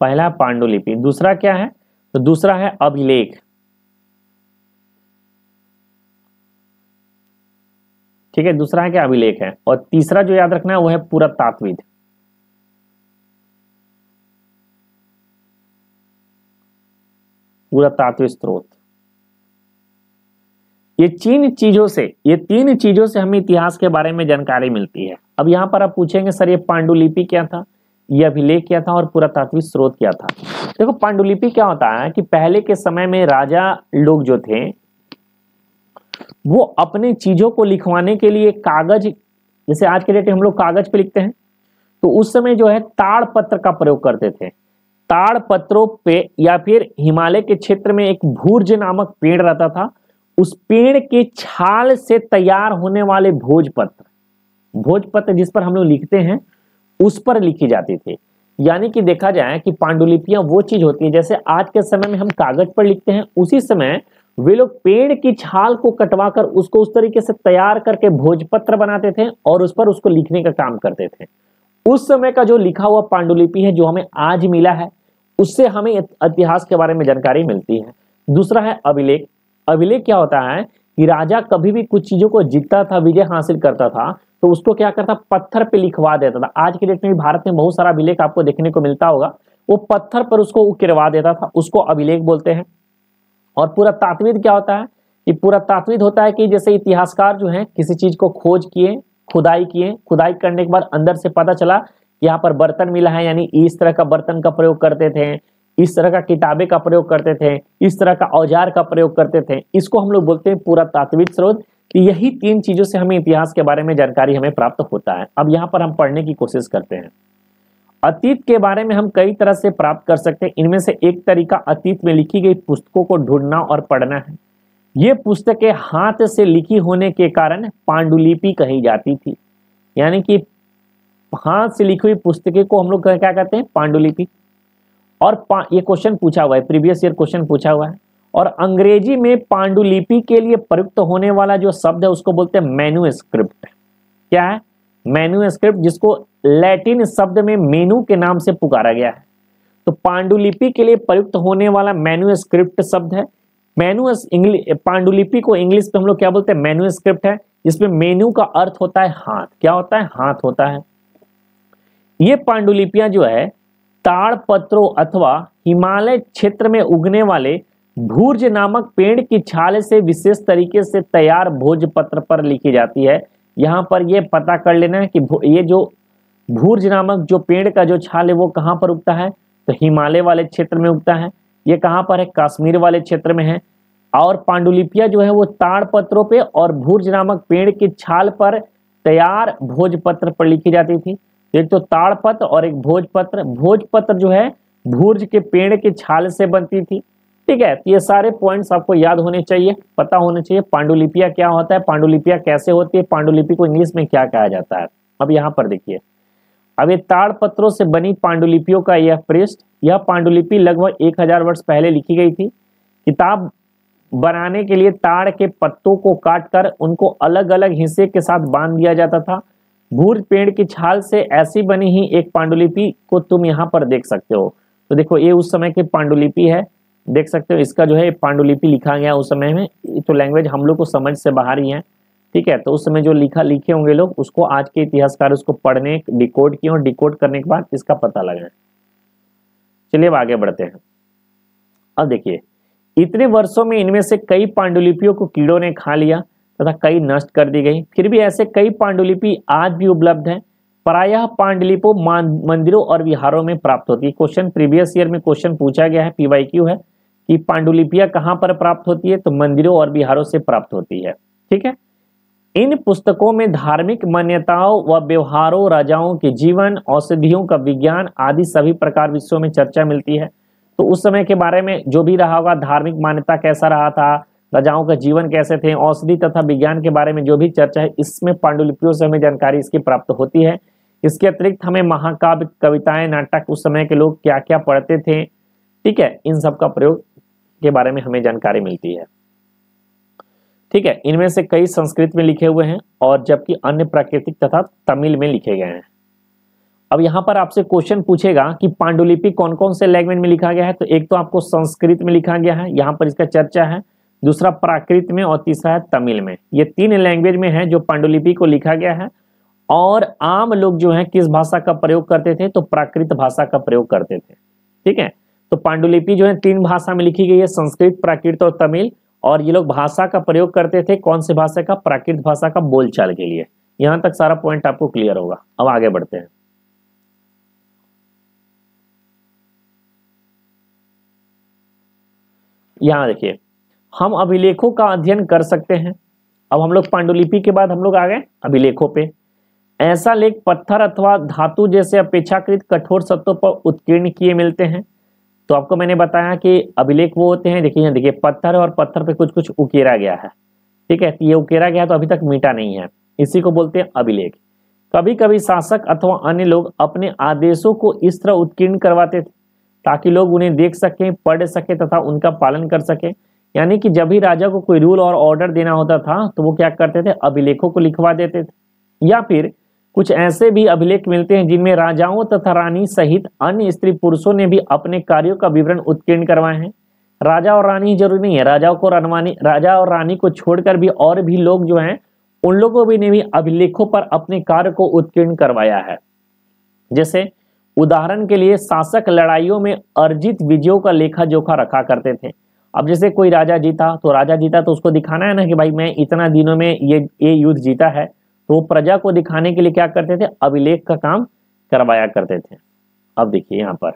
पहला पांडुलिपि। दूसरा क्या है? तो दूसरा है अभिलेख, ठीक है, दूसरा है क्या? अभिलेख है। और तीसरा जो याद रखना है वो है पुरातात्विक, पुरातात्विक स्रोत। ये तीन चीजों से हमें इतिहास के बारे में जानकारी मिलती है। अब यहां पर आप पूछेंगे, सर ये पांडुलिपि क्या था, ये अभिलेख क्या था, और पुरातात्विक स्रोत क्या था? देखो, पांडुलिपि क्या होता है कि पहले के समय में राजा लोग जो थे वो अपने चीजों को लिखवाने के लिए कागज, जैसे आज के डेट में हम लोग कागज पे लिखते हैं, तो उस समय जो है ताड़ पत्र का प्रयोग करते थे। ताड़ पत्रों पे, या फिर हिमालय के क्षेत्र में एक भूर्ज नामक पेड़ रहता था, उस पेड़ के छाल से तैयार होने वाले भोजपत्र जिस पर हम लोग लिखते हैं, उस पर लिखी जाती थी। यानी कि देखा जाए कि पांडुलिपियां वो चीज होती है, जैसे आज के समय में हम कागज पर लिखते हैं, उसी समय वे लोग पेड़ की छाल को कटवाकर उसको उस तरीके से तैयार करके भोजपत्र बनाते थे और उस पर उसको लिखने का काम करते थे। उस समय का जो लिखा हुआ पांडुलिपि है जो हमें आज मिला है, उससे हमें इतिहास के बारे में जानकारी मिलती है। दूसरा है अभिलेख। अभिलेख क्या होता है कि राजा कभी भी कुछ चीजों को जीतता था, विजय हासिल करता था, तो उसको क्या करता, पत्थर पे लिखवा देता था। आज के डेट में भी भारत में बहुत सारा अभिलेख आपको देखने को मिलता होगा, वो पत्थर पर उसको उकेरवा देता था, उसको अभिलेख बोलते हैं। और पुरातात्विद क्या होता है कि पुरातात्विद होता है कि जैसे इतिहासकार जो है किसी चीज को खोज किए, खुदाई किए, खुदाई करने के बाद अंदर से पता चला यहाँ पर बर्तन मिला है, यानी इस तरह का बर्तन का प्रयोग करते थे, इस तरह का किताबें का प्रयोग करते थे, इस तरह का औजार का प्रयोग करते थे, इसको हम लोग बोलते हैं पुरातात्विक स्रोत। यही 3 चीजों से हमें इतिहास के बारे में जानकारी हमें प्राप्त होता है। अब यहाँ पर हम पढ़ने की कोशिश करते हैं। अतीत के बारे में हम कई तरह से प्राप्त कर सकते हैं। इनमें से एक तरीका अतीत में लिखी गई पुस्तकों को ढूंढना और पढ़ना है। ये पुस्तकें हाथ से लिखी होने के कारण पांडुलिपि कही जाती थी, यानी कि हाथ से लिखी हुई पुस्तकें को हम लोग क्या कहते हैं, पांडुलिपि। और ये क्वेश्चन पूछा हुआ है, प्रीवियस ईयर क्वेश्चन पूछा हुआ है। और अंग्रेजी में पांडुलिपि के लिए प्रयुक्त होने वाला जो शब्द है उसको बोलते हैं मैन्युस्क्रिप्ट। क्या है, मैन्युस्क्रिप्ट, जिसको लैटिन शब्द में मेनू के नाम से पुकारा गया है। तो पांडुलिपि के लिए प्रयुक्त होने वाला मैन्युस्क्रिप्ट शब्द है। पांडुलिपि को इंग्लिश में हम लोग क्या बोलते हैं, मैन्युस्क्रिप्ट है, जिसमें मेनू का अर्थ होता है हाथ। क्या होता है, हाथ होता है। ये पांडुलिपियां जो है ताड़पत्रों अथवा हिमालय क्षेत्र में उगने वाले भूर्ज नामक पेड़ की छाल से विशेष तरीके से तैयार भोजपत्र पर लिखी जाती है। यहाँ पर ये पता कर लेना है कि ये जो भूर्ज नामक जो पेड़ का जो छाल है वो कहाँ पर उगता है, तो हिमालय वाले क्षेत्र में उगता है। ये कहाँ पर है, कश्मीर वाले क्षेत्र में है। और पांडुलिपियां जो है वो ताड़पत्रों पे और भूर्ज नामक पेड़ की छाल पर तैयार भोजपत्र पर लिखी जाती थी। एक तो ताड़पत्र और एक भोजपत्र। भोजपत्र जो है भूर्ज के पेड़ की छाल से बनती थी। ठीक है, ये सारे पॉइंट्स आपको याद होने चाहिए, पता होने चाहिए। पांडुलिपियां क्या होता है, पांडुलिपियां कैसे होती है, पांडुलिपि को इंग्लिश में क्या कहा जाता है। अब यहाँ पर देखिए, अब ये ताड़पत्रों से बनी पांडुलिपियों का यह पृष्ठ, यह पांडुलिपि लगभग 1000 वर्ष पहले लिखी गई थी। किताब बनाने के लिए ताड़ के पत्तों को काटकर उनको अलग अलग हिस्से के साथ बांध दिया जाता था। भूर्ज पेड़ की छाल से ऐसी बनी ही एक पांडुलिपि को तुम यहाँ पर देख सकते हो। तो देखो ये उस समय की पांडुलिपि है, देख सकते हो। इसका जो है पांडुलिपि लिखा गया उस समय में। तो लैंग्वेज हम लोग को समझ से बाहर ही है। ठीक है, तो उस समय जो लिखे होंगे लोग, उसको आज के इतिहासकार उसको पढ़ने, डिकोड किए और डिकोड करने के बाद इसका पता लगाए। चलिए अब आगे बढ़ते हैं। अब देखिए, इतने वर्षों में इनमें से कई पांडुलिपियों को कीड़ों ने खा लिया तथा कई नष्ट कर दी गई। फिर भी ऐसे कई पांडुलिपि आज भी उपलब्ध हैं। प्रायः पांडुलिपि मंदिरों और विहारों में प्राप्त होती है। क्वेश्चन प्रीवियस ईयर में क्वेश्चन पूछा गया है, PYQ है कि पांडुलिपियां कहां पर प्राप्त होती है, तो मंदिरों और विहारों से प्राप्त होती है। ठीक है, इन पुस्तकों में धार्मिक मान्यताओं व व्यवहारों, राजाओं के जीवन, औषधियों का विज्ञान आदि सभी प्रकार विषयों में चर्चा मिलती है। तो उस समय के बारे में जो भी रहा होगा, धार्मिक मान्यता कैसा रहा था, राजाओं का जीवन कैसे थे, औषधि तथा विज्ञान के बारे में जो भी चर्चा है, इसमें पांडुलिपियों से हमें जानकारी इसकी प्राप्त होती है। इसके अतिरिक्त हमें महाकाव्य, कविताएं, नाटक, उस समय के लोग क्या क्या पढ़ते थे, ठीक है, इन सब का प्रयोग के बारे में हमें जानकारी मिलती है। ठीक है, इनमें से कई संस्कृत में लिखे हुए हैं और जबकि अन्य प्राकृतिक तथा तमिल में लिखे गए हैं। अब यहाँ पर आपसे क्वेश्चन पूछेगा कि पांडुलिपि कौन कौन से लैंग्वेज में लिखा गया है। तो एक तो आपको संस्कृत में लिखा गया है, यहाँ पर इसका चर्चा है। दूसरा प्राकृत में और तीसरा है तमिल में। ये 3 लैंग्वेज में है जो पांडुलिपि को लिखा गया है। और आम लोग जो है किस भाषा का प्रयोग करते थे, तो प्राकृत भाषा का प्रयोग करते थे। ठीक है, तो पांडुलिपि जो है 3 भाषा में लिखी गई है, संस्कृत, प्राकृत और तमिल। और ये लोग भाषा का प्रयोग करते थे कौन से भाषा का, प्राकृत भाषा का बोलचाल के लिए। यहां तक सारा पॉइंट आपको क्लियर होगा। अब आगे बढ़ते हैं। यहां देखिए, हम अभिलेखों का अध्ययन कर सकते हैं। अब हम लोग पांडुलिपि के बाद हम लोग आ गए अभिलेखों पे। ऐसा लेख पत्थर अथवा धातु जैसे अपेक्षाकृत कठोर सत्तों पर उत्कीर्ण किए मिलते हैं। तो आपको मैंने बताया कि अभिलेख वो होते हैं, देखिए देखिए पत्थर और पत्थर पे कुछ कुछ उकेरा गया है। ठीक है, ये उकेरा गया तो अभी तक मिटा नहीं है, इसी को बोलते हैं अभिलेख। कभी कभी शासक अथवा अन्य लोग अपने आदेशों को इस तरह उत्कीर्ण करवाते थे ताकि लोग उन्हें देख सकें, पढ़ सके तथा उनका पालन कर सके। यानी कि जब भी राजा को कोई रूल और ऑर्डर देना होता था तो वो क्या करते थे, अभिलेखों को लिखवा देते थे। या फिर कुछ ऐसे भी अभिलेख मिलते हैं जिनमें राजाओं तथा रानी सहित अन्य स्त्री पुरुषों ने भी अपने कार्यों का विवरण उत्कीर्ण करवाए हैं। राजा और रानी जरूरी नहीं है, राजा और रानी को छोड़कर भी और भी लोग जो हैं उन लोगों भी ने भी अभिलेखों पर अपने कार्य को उत्कीर्ण करवाया है। जैसे उदाहरण के लिए शासक लड़ाइयों में अर्जित विजयों का लेखा जोखा रखा करते थे। अब जैसे कोई राजा जीता तो उसको दिखाना है ना कि भाई मैं इतना दिनों में ये युद्ध जीता है, तो वो प्रजा को दिखाने के लिए क्या करते थे, अभिलेख का काम करवाया करते थे। अब देखिए यहां पर,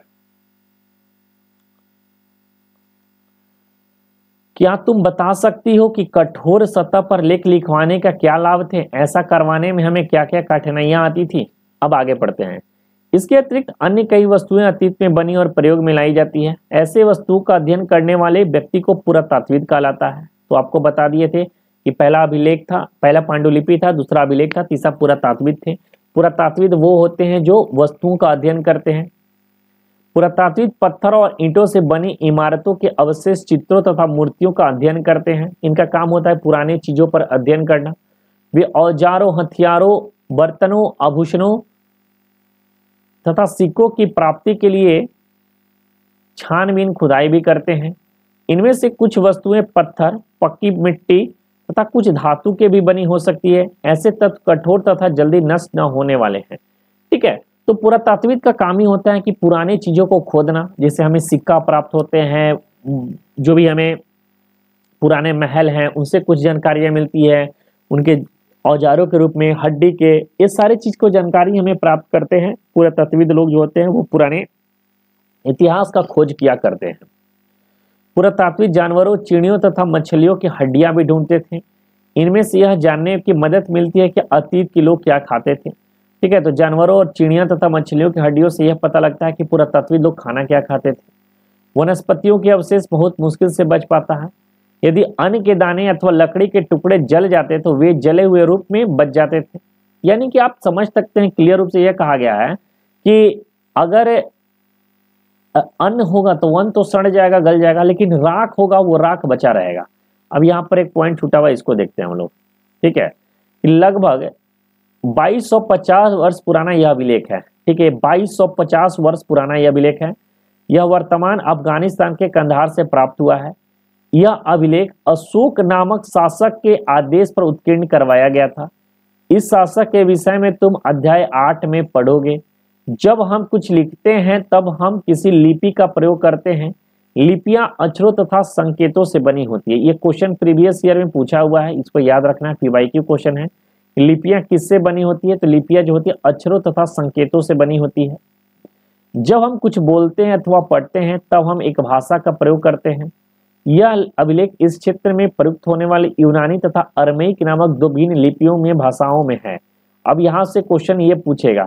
क्या तुम बता सकती हो कि कठोर सतह पर लेख लिखवाने का क्या लाभ थे, ऐसा करवाने में हमें क्या क्या कठिनाइयां आती थी। अब आगे पढ़ते हैं। इसके अतिरिक्त अन्य कई वस्तुएं अतीत में बनी और प्रयोग में लाई जाती है। ऐसे वस्तुओं का अध्ययन करने वाले व्यक्ति को पुरातात्विद कहलाता है। तो आपको बता दिए थे कि पहला अभिलेख था, पहला पांडुलिपि था, दूसरा अभिलेख था, तीसरा पुरातात्विद थे। पुरातात्विद वो होते हैं जो वस्तुओं का अध्ययन करते हैं। पुरातात्विद पत्थर और ईंटों से बनी इमारतों के अवशेष, चित्रों तथा मूर्तियों का अध्ययन करते हैं। इनका काम होता है पुराने चीजों पर अध्ययन करना। वे औजारों, हथियारों, बर्तनों, आभूषणों तथा सिक्कों की प्राप्ति के लिए छानबीन खुदाई भी करते हैं। इनमें से कुछ वस्तुएं पत्थर, पक्की मिट्टी तथा कुछ धातु के भी बनी हो सकती है। ऐसे तत्व कठोर तथा जल्दी नष्ट न होने वाले हैं। ठीक है, तो पुरातात्विद का काम ही होता है कि पुराने चीजों को खोदना, जैसे हमें सिक्का प्राप्त होते हैं, जो भी हमें पुराने महल हैं उनसे कुछ जानकारियां मिलती है, उनके औजारों के रूप में, हड्डी के, ये सारी चीज को जानकारी हमें प्राप्त करते हैं। पुरातात्विद लोग जो होते हैं वो पुराने इतिहास का खोज किया करते हैं। पुरातात्विद जानवरों, चिड़ियों तथा मछलियों की हड्डियां भी ढूंढते थे। इनमें से यह जानने की मदद मिलती है कि अतीत के लोग क्या खाते थे। ठीक है, तो जानवरों और चिड़िया तथा मछलियों की हड्डियों से यह पता लगता है कि पुरातात्विद लोग खाना क्या खाते थे। वनस्पतियों के अवशेष बहुत मुश्किल से बच पाता है। यदि अन्न के दाने अथवा लकड़ी के टुकड़े जल जाते तो वे जले हुए रूप में बच जाते थे। यानी कि आप समझ सकते हैं, क्लियर रूप से यह कहा गया है कि अगर अन्न होगा तो अन्न तो सड़ जाएगा, गल जाएगा, लेकिन राख होगा वो राख बचा रहेगा। अब यहाँ पर एक पॉइंट छूटा हुआ, इसको देखते हैं हम लोग। ठीक है, लगभग 2250 वर्ष पुराना यह अभिलेख है। ठीक है, 2250 वर्ष पुराना यह अभिलेख है। यह वर्तमान अफगानिस्तान के कंधार से प्राप्त हुआ है। यह अभिलेख अशोक नामक शासक के आदेश पर उत्कीर्ण करवाया गया था। इस शासक के विषय में तुम अध्याय 8 में पढ़ोगे। जब हम कुछ लिखते हैं तब हम किसी लिपि का प्रयोग करते हैं। लिपियां अक्षरों तथा संकेतों से बनी होती है। ये क्वेश्चन प्रीवियस ईयर में पूछा हुआ है, इसको याद रखना है, पीवाईक्यू क्वेश्चन है। लिपियां किससे बनी होती है, तो लिपियां जो होती है अक्षरों तथा संकेतों से बनी होती है। जब हम कुछ बोलते हैं अथवा पढ़ते हैं तब हम एक भाषा का प्रयोग करते हैं। यह अभिलेख इस क्षेत्र में प्रयुक्त होने वाली यूनानी तथा अरमेइक नामक दो भिन्न लिपियों में भाषाओं में है। अब यहाँ से क्वेश्चन ये पूछेगा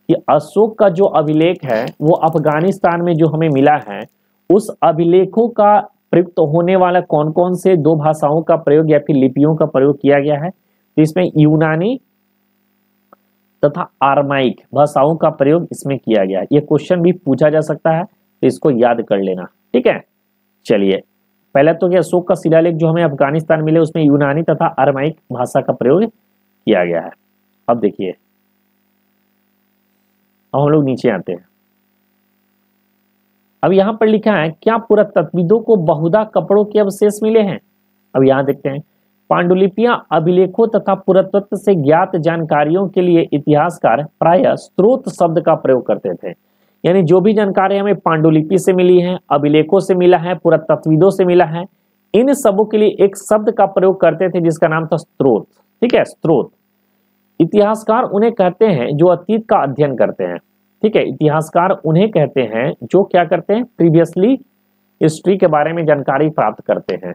कि अशोक का जो अभिलेख है वो अफगानिस्तान में जो हमें मिला है, उस अभिलेखों का प्रयुक्त होने वाला कौन कौन से दो भाषाओं का प्रयोग या फिर लिपियों का प्रयोग किया गया है। तो इसमें यूनानी तथा आरमाइक भाषाओं का प्रयोग इसमें किया गया है। ये क्वेश्चन भी पूछा जा सकता है, तो इसको याद कर लेना। ठीक है, चलिए पहले तो क्या अशोक का शिलालेख जो हमें अफगानिस्तान मिले उसमें यूनानी तथा आरमाइक भाषा का प्रयोग किया गया है। अब देखिए, अब हम लोग नीचे आते हैं। अब यहां पर लिखा है, क्या पुरातत्विदों को बहुधा कपड़ों के अवशेष मिले हैं। अब यहां देखते हैं, पांडुलिपियां अभिलेखों तथा पुरातत्व से ज्ञात जानकारियों के लिए इतिहासकार प्रायः स्रोत शब्द का प्रयोग करते थे। यानी जो भी जानकारी हमें पांडुलिपि से मिली है, अभिलेखों से मिला है, पुरातत्विदों से मिला है, इन सबों के लिए एक शब्द का प्रयोग करते थे जिसका नाम था स्रोत। ठीक है, स्रोत। इतिहासकार उन्हें कहते हैं जो अतीत का अध्ययन करते हैं। ठीक है, इतिहासकार उन्हें कहते हैं जो क्या करते हैं, प्रीवियसली हिस्ट्री के बारे में जानकारी प्राप्त करते हैं।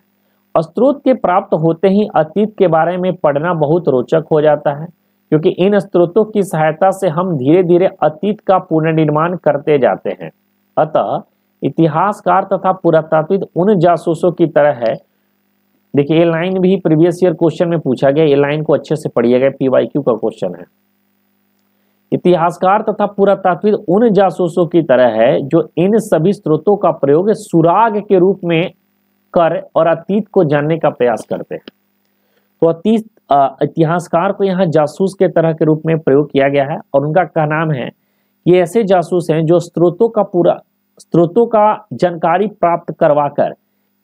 स्रोत के प्राप्त होते ही अतीत के बारे में पढ़ना बहुत रोचक हो जाता है, क्योंकि इन स्रोतों की सहायता से हम धीरे धीरे अतीत का पुनर्निर्माण करते जाते हैं। अतः इतिहासकार तथा पुरातात्विद उन जासूसों की तरह है। देखिए, ये लाइन भी प्रीवियस ईयर क्वेश्चन में पूछा गया, ये लाइन को अच्छे से पढ़िएगा, पीवाईक्यू का क्वेश्चन है। इतिहासकार तथा पुरातात्विद उन जासूसों की तरह है जो इन सभी स्रोतों का प्रयोग सुराग के रूप में कर और अतीत को जानने का प्रयास करते हैं। तो इतिहासकार को यहाँ जासूस के तरह के रूप में प्रयोग किया गया है, और उनका क्या नाम है, ये ऐसे जासूस हैं जो स्रोतों का जानकारी प्राप्त करवाकर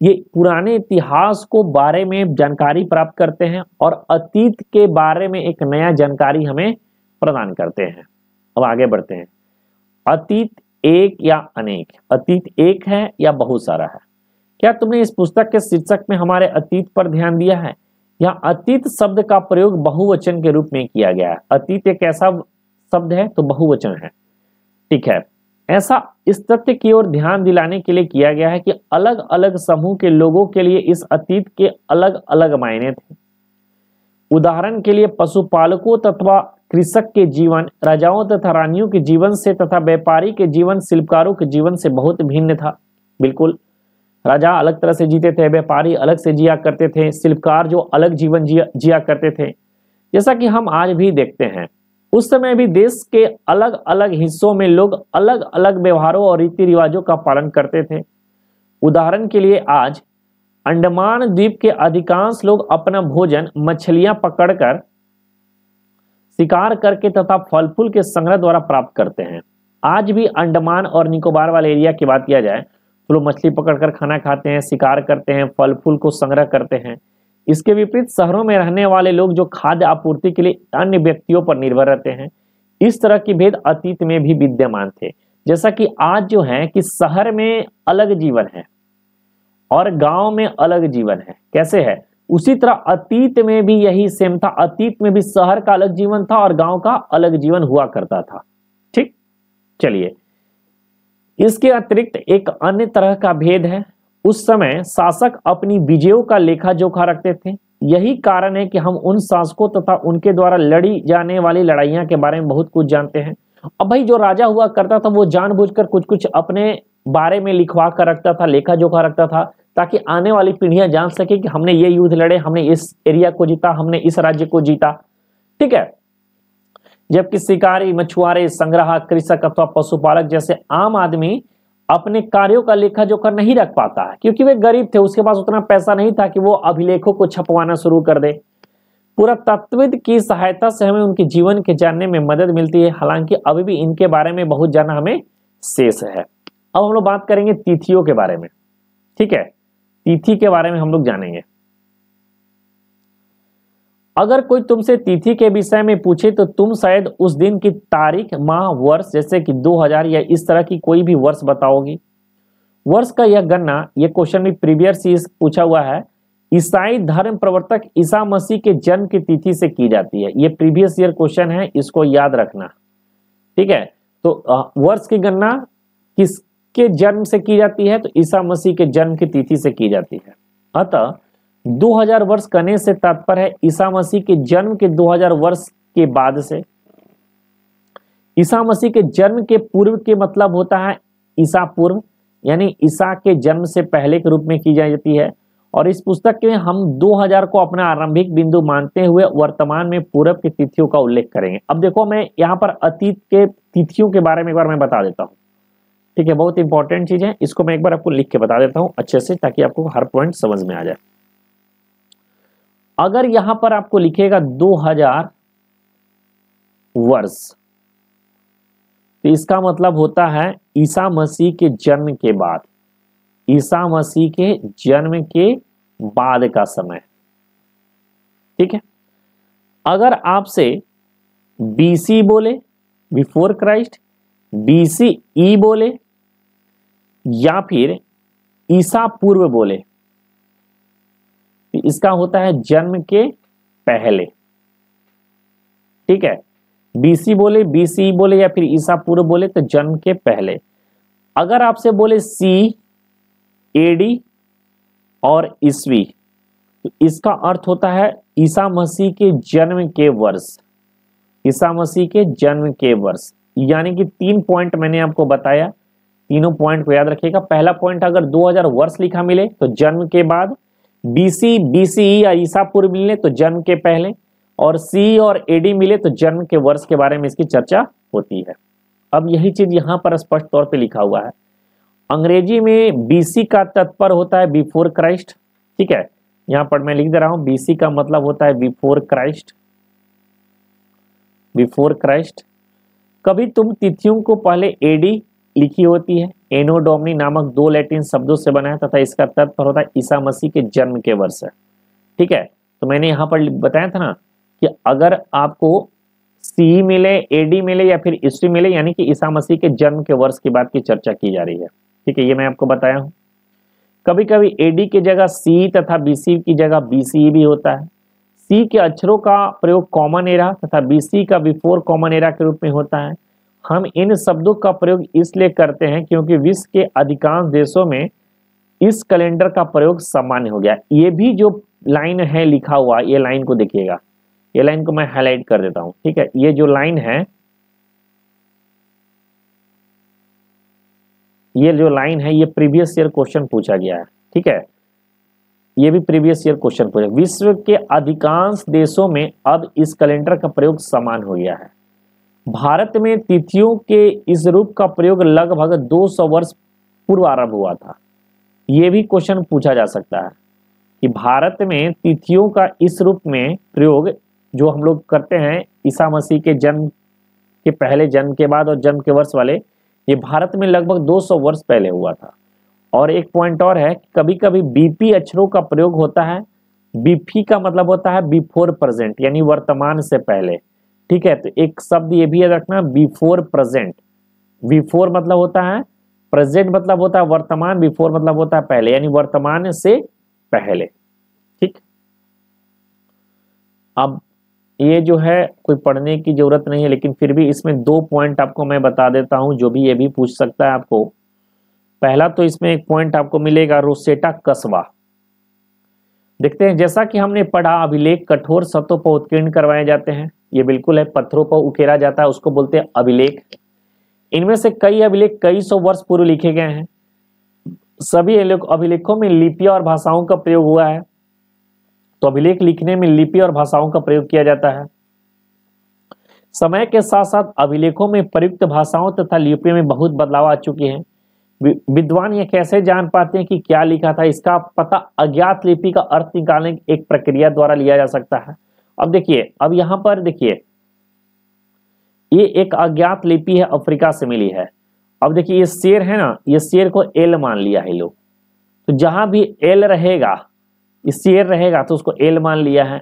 ये पुराने इतिहास को बारे में जानकारी प्राप्त करते हैं और अतीत के बारे में एक नया जानकारी हमें प्रदान करते हैं। अब आगे बढ़ते हैं। अतीत एक या अनेक, अतीत एक है या बहुत सारा है? क्या तुमने इस पुस्तक के शीर्षक में हमारे अतीत पर ध्यान दिया है? यहाँ अतीत शब्द का प्रयोग बहुवचन के रूप में किया गया है। अतीत एक ऐसा शब्द है तो बहुवचन है, ठीक है। ऐसा इस तथ्य की ओर ध्यान दिलाने के लिए किया गया है कि अलग अलग समूह के लोगों के लिए इस अतीत के अलग अलग मायने थे। उदाहरण के लिए पशुपालकों तथा कृषक के जीवन राजाओं तथा रानियों के जीवन से तथा व्यापारी के जीवन शिल्पकारों के जीवन से बहुत भिन्न था। बिल्कुल, राजा अलग तरह से जीते थे, व्यापारी अलग से जिया करते थे, शिल्पकार जो अलग जीवन जिया करते थे। जैसा कि हम आज भी देखते हैं, उस समय भी देश के अलग अलग हिस्सों में लोग अलग अलग व्यवहारों और रीति रिवाजों का पालन करते थे। उदाहरण के लिए आज अंडमान द्वीप के अधिकांश लोग अपना भोजन मछलियां पकड़कर, शिकार करके तथा फल फूल के संग्रह द्वारा प्राप्त करते हैं। आज भी अंडमान और निकोबार वाले एरिया की बात किया जाए तो लोग मछली पकड़कर खाना खाते हैं, शिकार करते हैं, फल फूल को संग्रह करते हैं। इसके विपरीत शहरों में रहने वाले लोग जो खाद्य आपूर्ति के लिए अन्य व्यक्तियों पर निर्भर रहते हैं। इस तरह के भेद अतीत में भी विद्यमान थे। जैसा कि आज जो है कि शहर में अलग जीवन है और गांव में अलग जीवन है, कैसे है, उसी तरह अतीत में भी यही सेम था। अतीत में भी शहर का अलग जीवन था और गांव का अलग जीवन हुआ करता था। ठीक, चलिए, इसके अतिरिक्त एक अन्य तरह का भेद है। उस समय शासक अपनी विजयों का लेखा जोखा रखते थे। यही कारण है कि हम उन शासकों तथा उनके द्वारा लड़ी जाने वाली लड़ाइयां के बारे में बहुत कुछ जानते हैं। अब भाई जो राजा हुआ करता था वो जानबूझकर कुछ कुछ अपने बारे में लिखवा कर रखता था, लेखा जोखा रखता था, ताकि आने वाली पीढ़ियां जान सके कि हमने ये युद्ध लड़े, हमने इस एरिया को जीता, हमने इस राज्य को जीता। ठीक है। जबकि शिकारी, मछुआरे, संग्राहक, कृषक अथवा पशुपालक जैसे आम आदमी अपने कार्यों का लेखा जोखा नहीं रख पाता है, क्योंकि वे गरीब थे, उसके पास उतना पैसा नहीं था कि वो अभिलेखों को छपवाना शुरू कर दे। पुरातत्वविद की सहायता से हमें उनके जीवन के जानने में मदद मिलती है, हालांकि अभी भी इनके बारे में बहुत जानना हमें शेष है। अब हम लोग बात करेंगे तिथियों के बारे में। ठीक है, तिथि के बारे में हम लोग जानेंगे। अगर कोई तुमसे तिथि के विषय में पूछे तो तुम शायद उस दिन की तारीख, माह, वर्ष, जैसे कि 2000 या इस तरह की कोई भी वर्ष बताओगी। वर्ष का यह गणना, यह क्वेश्चन भी प्रीवियस ईयर पूछा हुआ है, ईसाई धर्म प्रवर्तक ईसा मसीह के जन्म की तिथि से की जाती है। यह प्रीवियस ईयर क्वेश्चन है, इसको याद रखना। ठीक है, तो वर्ष की गणना किसके जन्म से की जाती है? तो ईसा मसीह के जन्म की तिथि से की जाती है। अतः 2000 वर्ष कहने से तात्पर्य है ईसा मसीह के जन्म के 2000 वर्ष के बाद से। ईसा मसीह के जन्म के पूर्व के मतलब होता है ईसा पूर्व, यानी ईसा के जन्म से पहले के रूप में की जाती है। और इस पुस्तक में हम 2000 को अपना आरंभिक बिंदु मानते हुए वर्तमान में पूर्व की तिथियों का उल्लेख करेंगे। अब देखो, मैं यहाँ पर अतीत के तिथियों के बारे में एक बार मैं बता देता हूँ। ठीक है, बहुत इंपॉर्टेंट चीज है, इसको मैं एक बार आपको लिख के बता देता हूँ अच्छे से, ताकि आपको हर पॉइंट समझ में आ जाए। अगर यहां पर आपको लिखेगा 2000 वर्ष, तो इसका मतलब होता है ईसा मसीह के जन्म के बाद, ईसा मसीह के जन्म के बाद का समय। ठीक है। अगर आपसे बीसी बोले, बिफोर क्राइस्ट, बीसीई बोले, या फिर ईसा पूर्व बोले, इसका होता है जन्म के पहले। ठीक है, बीसी बोले, बीसी बोले या फिर ईसा पूर्व बोले तो जन्म के पहले। अगर आपसे बोले सी, एडी और ईस्वी, तो इसका अर्थ होता है ईसा मसीह के जन्म के वर्ष, ईसा मसीह के जन्म के वर्ष। यानी कि 3 पॉइंट मैंने आपको बताया, तीनों पॉइंट को याद रखिएगा। पहला पॉइंट, अगर 2000 वर्ष लिखा मिले तो जन्म के बाद, बीसी, बीसीई या ईसा पूर्व मिले तो जन्म के पहले, और सी और एडी मिले तो जन्म के वर्ष के बारे में इसकी चर्चा होती है। अब यही चीज यहां पर स्पष्ट तौर पे लिखा हुआ है। अंग्रेजी में बीसी का तात्पर्य होता है बिफोर क्राइस्ट। ठीक है, यहां पर मैं लिख दे रहा हूं, बीसी का मतलब होता है बिफोर क्राइस्ट, बिफोर क्राइस्ट। कभी तुम तिथियों को पहले एडी लिखी होती है, एनो डोमिनी नामक 2 लैटिन शब्दों से बना है तथा इसका तात्पर्य होता है ईसा मसीह के जन्म के वर्ष है। ठीक है, तो मैंने यहाँ पर बताया था ना कि अगर आपको सी मिले, एडी मिले या फिर ईस्वी मिले, यानी कि ईसा मसीह के जन्म के वर्ष की बात की चर्चा की जा रही है। ठीक है, ये मैं आपको बताया हूँ। कभी कभी एडी की जगह सी तथा बीसी की जगह बीसी भी होता है। सी के अक्षरों का प्रयोग कॉमन एरा तथा बीसी का बिफोर कॉमन एरा के रूप में होता है। हम इन शब्दों का प्रयोग इसलिए करते हैं क्योंकि विश्व के अधिकांश देशों में इस कैलेंडर का प्रयोग सामान्य हो गया। ये भी जो लाइन है लिखा हुआ, ये लाइन को देखिएगा, ये लाइन को मैं हाईलाइट कर देता हूं। ठीक है, ये जो लाइन है, ये जो लाइन है, ये प्रीवियस ईयर क्वेश्चन पूछा गया है। ठीक है, ये भी प्रीवियस ईयर क्वेश्चन पूछा। विश्व के अधिकांश देशों में अब इस कैलेंडर का प्रयोग समान हो गया है। भारत में तिथियों के इस रूप का प्रयोग लगभग 200 वर्ष पूर्व आरंभ हुआ था। ये भी क्वेश्चन पूछा जा सकता है कि भारत में तिथियों का इस रूप में प्रयोग जो हम लोग करते हैं ईसा मसीह के जन्म के पहले, जन्म के बाद और जन्म के वर्ष वाले, ये भारत में लगभग 200 वर्ष पहले हुआ था। और एक पॉइंट और है, कभी कभी बीपी अक्षरों का प्रयोग होता है। बीपी का मतलब होता है बिफोर प्रेजेंट, यानी वर्तमान से पहले। ठीक है, तो एक शब्द ये भी याद रखना, बिफोर प्रेजेंट। बिफोर मतलब होता है, प्रेजेंट मतलब होता है वर्तमान, बिफोर मतलब होता है पहले, यानी वर्तमान से पहले। ठीक, अब ये जो है कोई पढ़ने की जरूरत नहीं है, लेकिन फिर भी इसमें 2 पॉइंट आपको मैं बता देता हूं, जो भी ये भी पूछ सकता है आपको। पहला तो इसमें एक पॉइंट आपको मिलेगा रोसेटा कस्बा। देखते हैं, जैसा कि हमने पढ़ा, अभिलेख कठोर सतहों पर उत्कीर्ण करवाए जाते हैं। ये बिल्कुल है, पत्थरों पर उकेरा जाता है, उसको बोलते हैं अभिलेख। इनमें से कई अभिलेख कई सौ वर्ष पूर्व लिखे गए हैं। सभी अभिलेखों में लिपियां और भाषाओं का प्रयोग हुआ है। तो अभिलेख लिखने में लिपि और भाषाओं का प्रयोग किया जाता है। समय के साथ साथ अभिलेखों में प्रयुक्त भाषाओं तथा लिपियों में बहुत बदलाव आ चुके हैं। विद्वान ये कैसे जान पाते हैं कि क्या लिखा था? इसका पता अज्ञात लिपि का अर्थ निकालने की एक प्रक्रिया द्वारा लिया जा सकता है। अब देखिए, अब यहां पर देखिए, ये एक अज्ञात लिपि है, अफ्रीका से मिली है। अब देखिए, ये शेर है ना, ये शेर को एल मान लिया है लोग। तो जहां भी एल रहेगा, शेर रहेगा, तो उसको एल मान लिया है।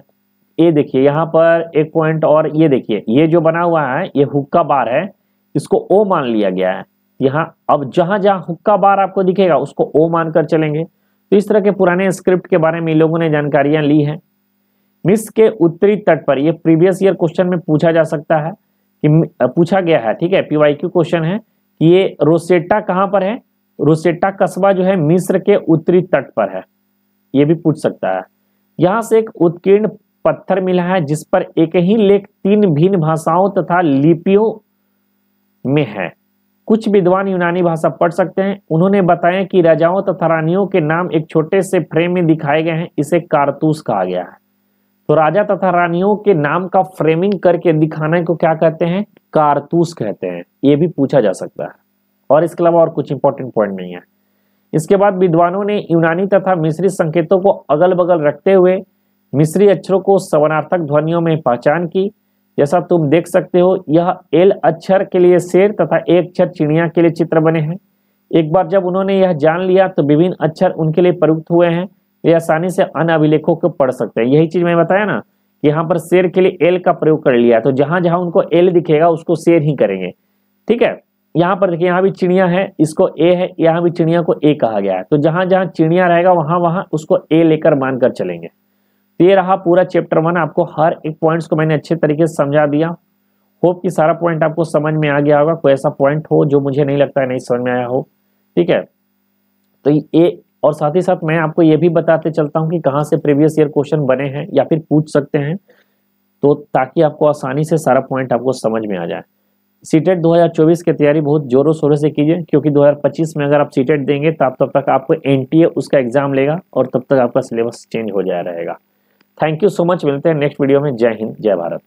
ये देखिए यहाँ पर एक पॉइंट और, ये देखिए, ये जो बना हुआ है ये हुक्का बार है, इसको ओ मान लिया गया है यहाँ। अब जहां जहां हुक्का बार आपको दिखेगा उसको ओ मानकर चलेंगे। तो इस तरह के पुराने स्क्रिप्ट के बारे में इन लोगों ने जानकारियां ली हैं। मिस्र के उत्तरी तट पर, ये प्रीवियस ईयर क्वेश्चन में पूछा जा सकता है कि पूछा गया है। ठीक है, पीवाईक्यू क्वेश्चन है कि ये रोसेटा कहां पर है? रोसेटा कस्बा जो है मिस्र के उत्तरी तट पर है, ये भी पूछ सकता है। यहां से एक उत्कीर्ण पत्थर मिला है जिस पर एक ही लेख 3 भिन्न भाषाओं तथा लिपियों में है। कुछ विद्वान यूनानी भाषा पढ़ सकते हैं। उन्होंने बताया कि राजाओं तथा रानियों के नाम एक छोटे से फ्रेम में दिखाए गए हैं, इसे कारतूस कहा गया है। तो राजा तथा रानियों के नाम का फ्रेमिंग करके दिखाने को क्या कहते हैं? कारतूस कहते हैं। ये भी पूछा जा सकता है। और इसके अलावा और कुछ इंपॉर्टेंट पॉइंट नहीं है। इसके बाद विद्वानों ने यूनानी तथा मिस्री संकेतों को अगल बगल रखते हुए मिस्री अक्षरों को समानार्थक ध्वनियों में पहचान की। जैसा तुम देख सकते हो, यह एल अक्षर के लिए शेर तथा ए अक्षर चिड़िया के लिए चित्र बने हैं। एक बार जब उन्होंने यह जान लिया तो विभिन्न अक्षर उनके लिए प्रयुक्त हुए हैं। वे आसानी से अन्य अभिलेखों को पढ़ सकते हैं। यही चीज मैं बताया ना कि यहाँ पर शेर के लिए एल का प्रयोग कर लिया, तो जहां जहां उनको एल दिखेगा उसको शेर ही करेंगे। ठीक है, यहाँ पर देखिए, यहाँ भी चिड़िया है, इसको ए है, यहाँ भी चिड़िया को ए कहा गया है। तो जहां जहां चिड़िया रहेगा वहां वहां उसको ए लेकर मानकर चलेंगे। तो ये रहा पूरा चैप्टर 1। आपको हर एक पॉइंट्स को मैंने अच्छे तरीके से समझा दिया। होप कि सारा पॉइंट आपको समझ में आ गया होगा। कोई ऐसा पॉइंट हो जो मुझे नहीं लगता है नहीं समझ में आया हो, ठीक है, तो ये, और साथ ही साथ मैं आपको ये भी बताते चलता हूँ कि कहाँ से प्रीवियस ईयर क्वेश्चन बने हैं या फिर पूछ सकते हैं, तो ताकि आपको आसानी से सारा पॉइंट आपको समझ में आ जाए। सीटेट 2024 की तैयारी बहुत जोरों शोरों से कीजिए, क्योंकि 2025 में अगर आप सीटेट देंगे तब तक आपको एनटीए उसका एग्जाम लेगा और तब तक आपका सिलेबस चेंज हो जाया रहेगा। Thank you so much. मिलते हैं नेक्स्ट वीडियो में। जय हिंद, जय भारत।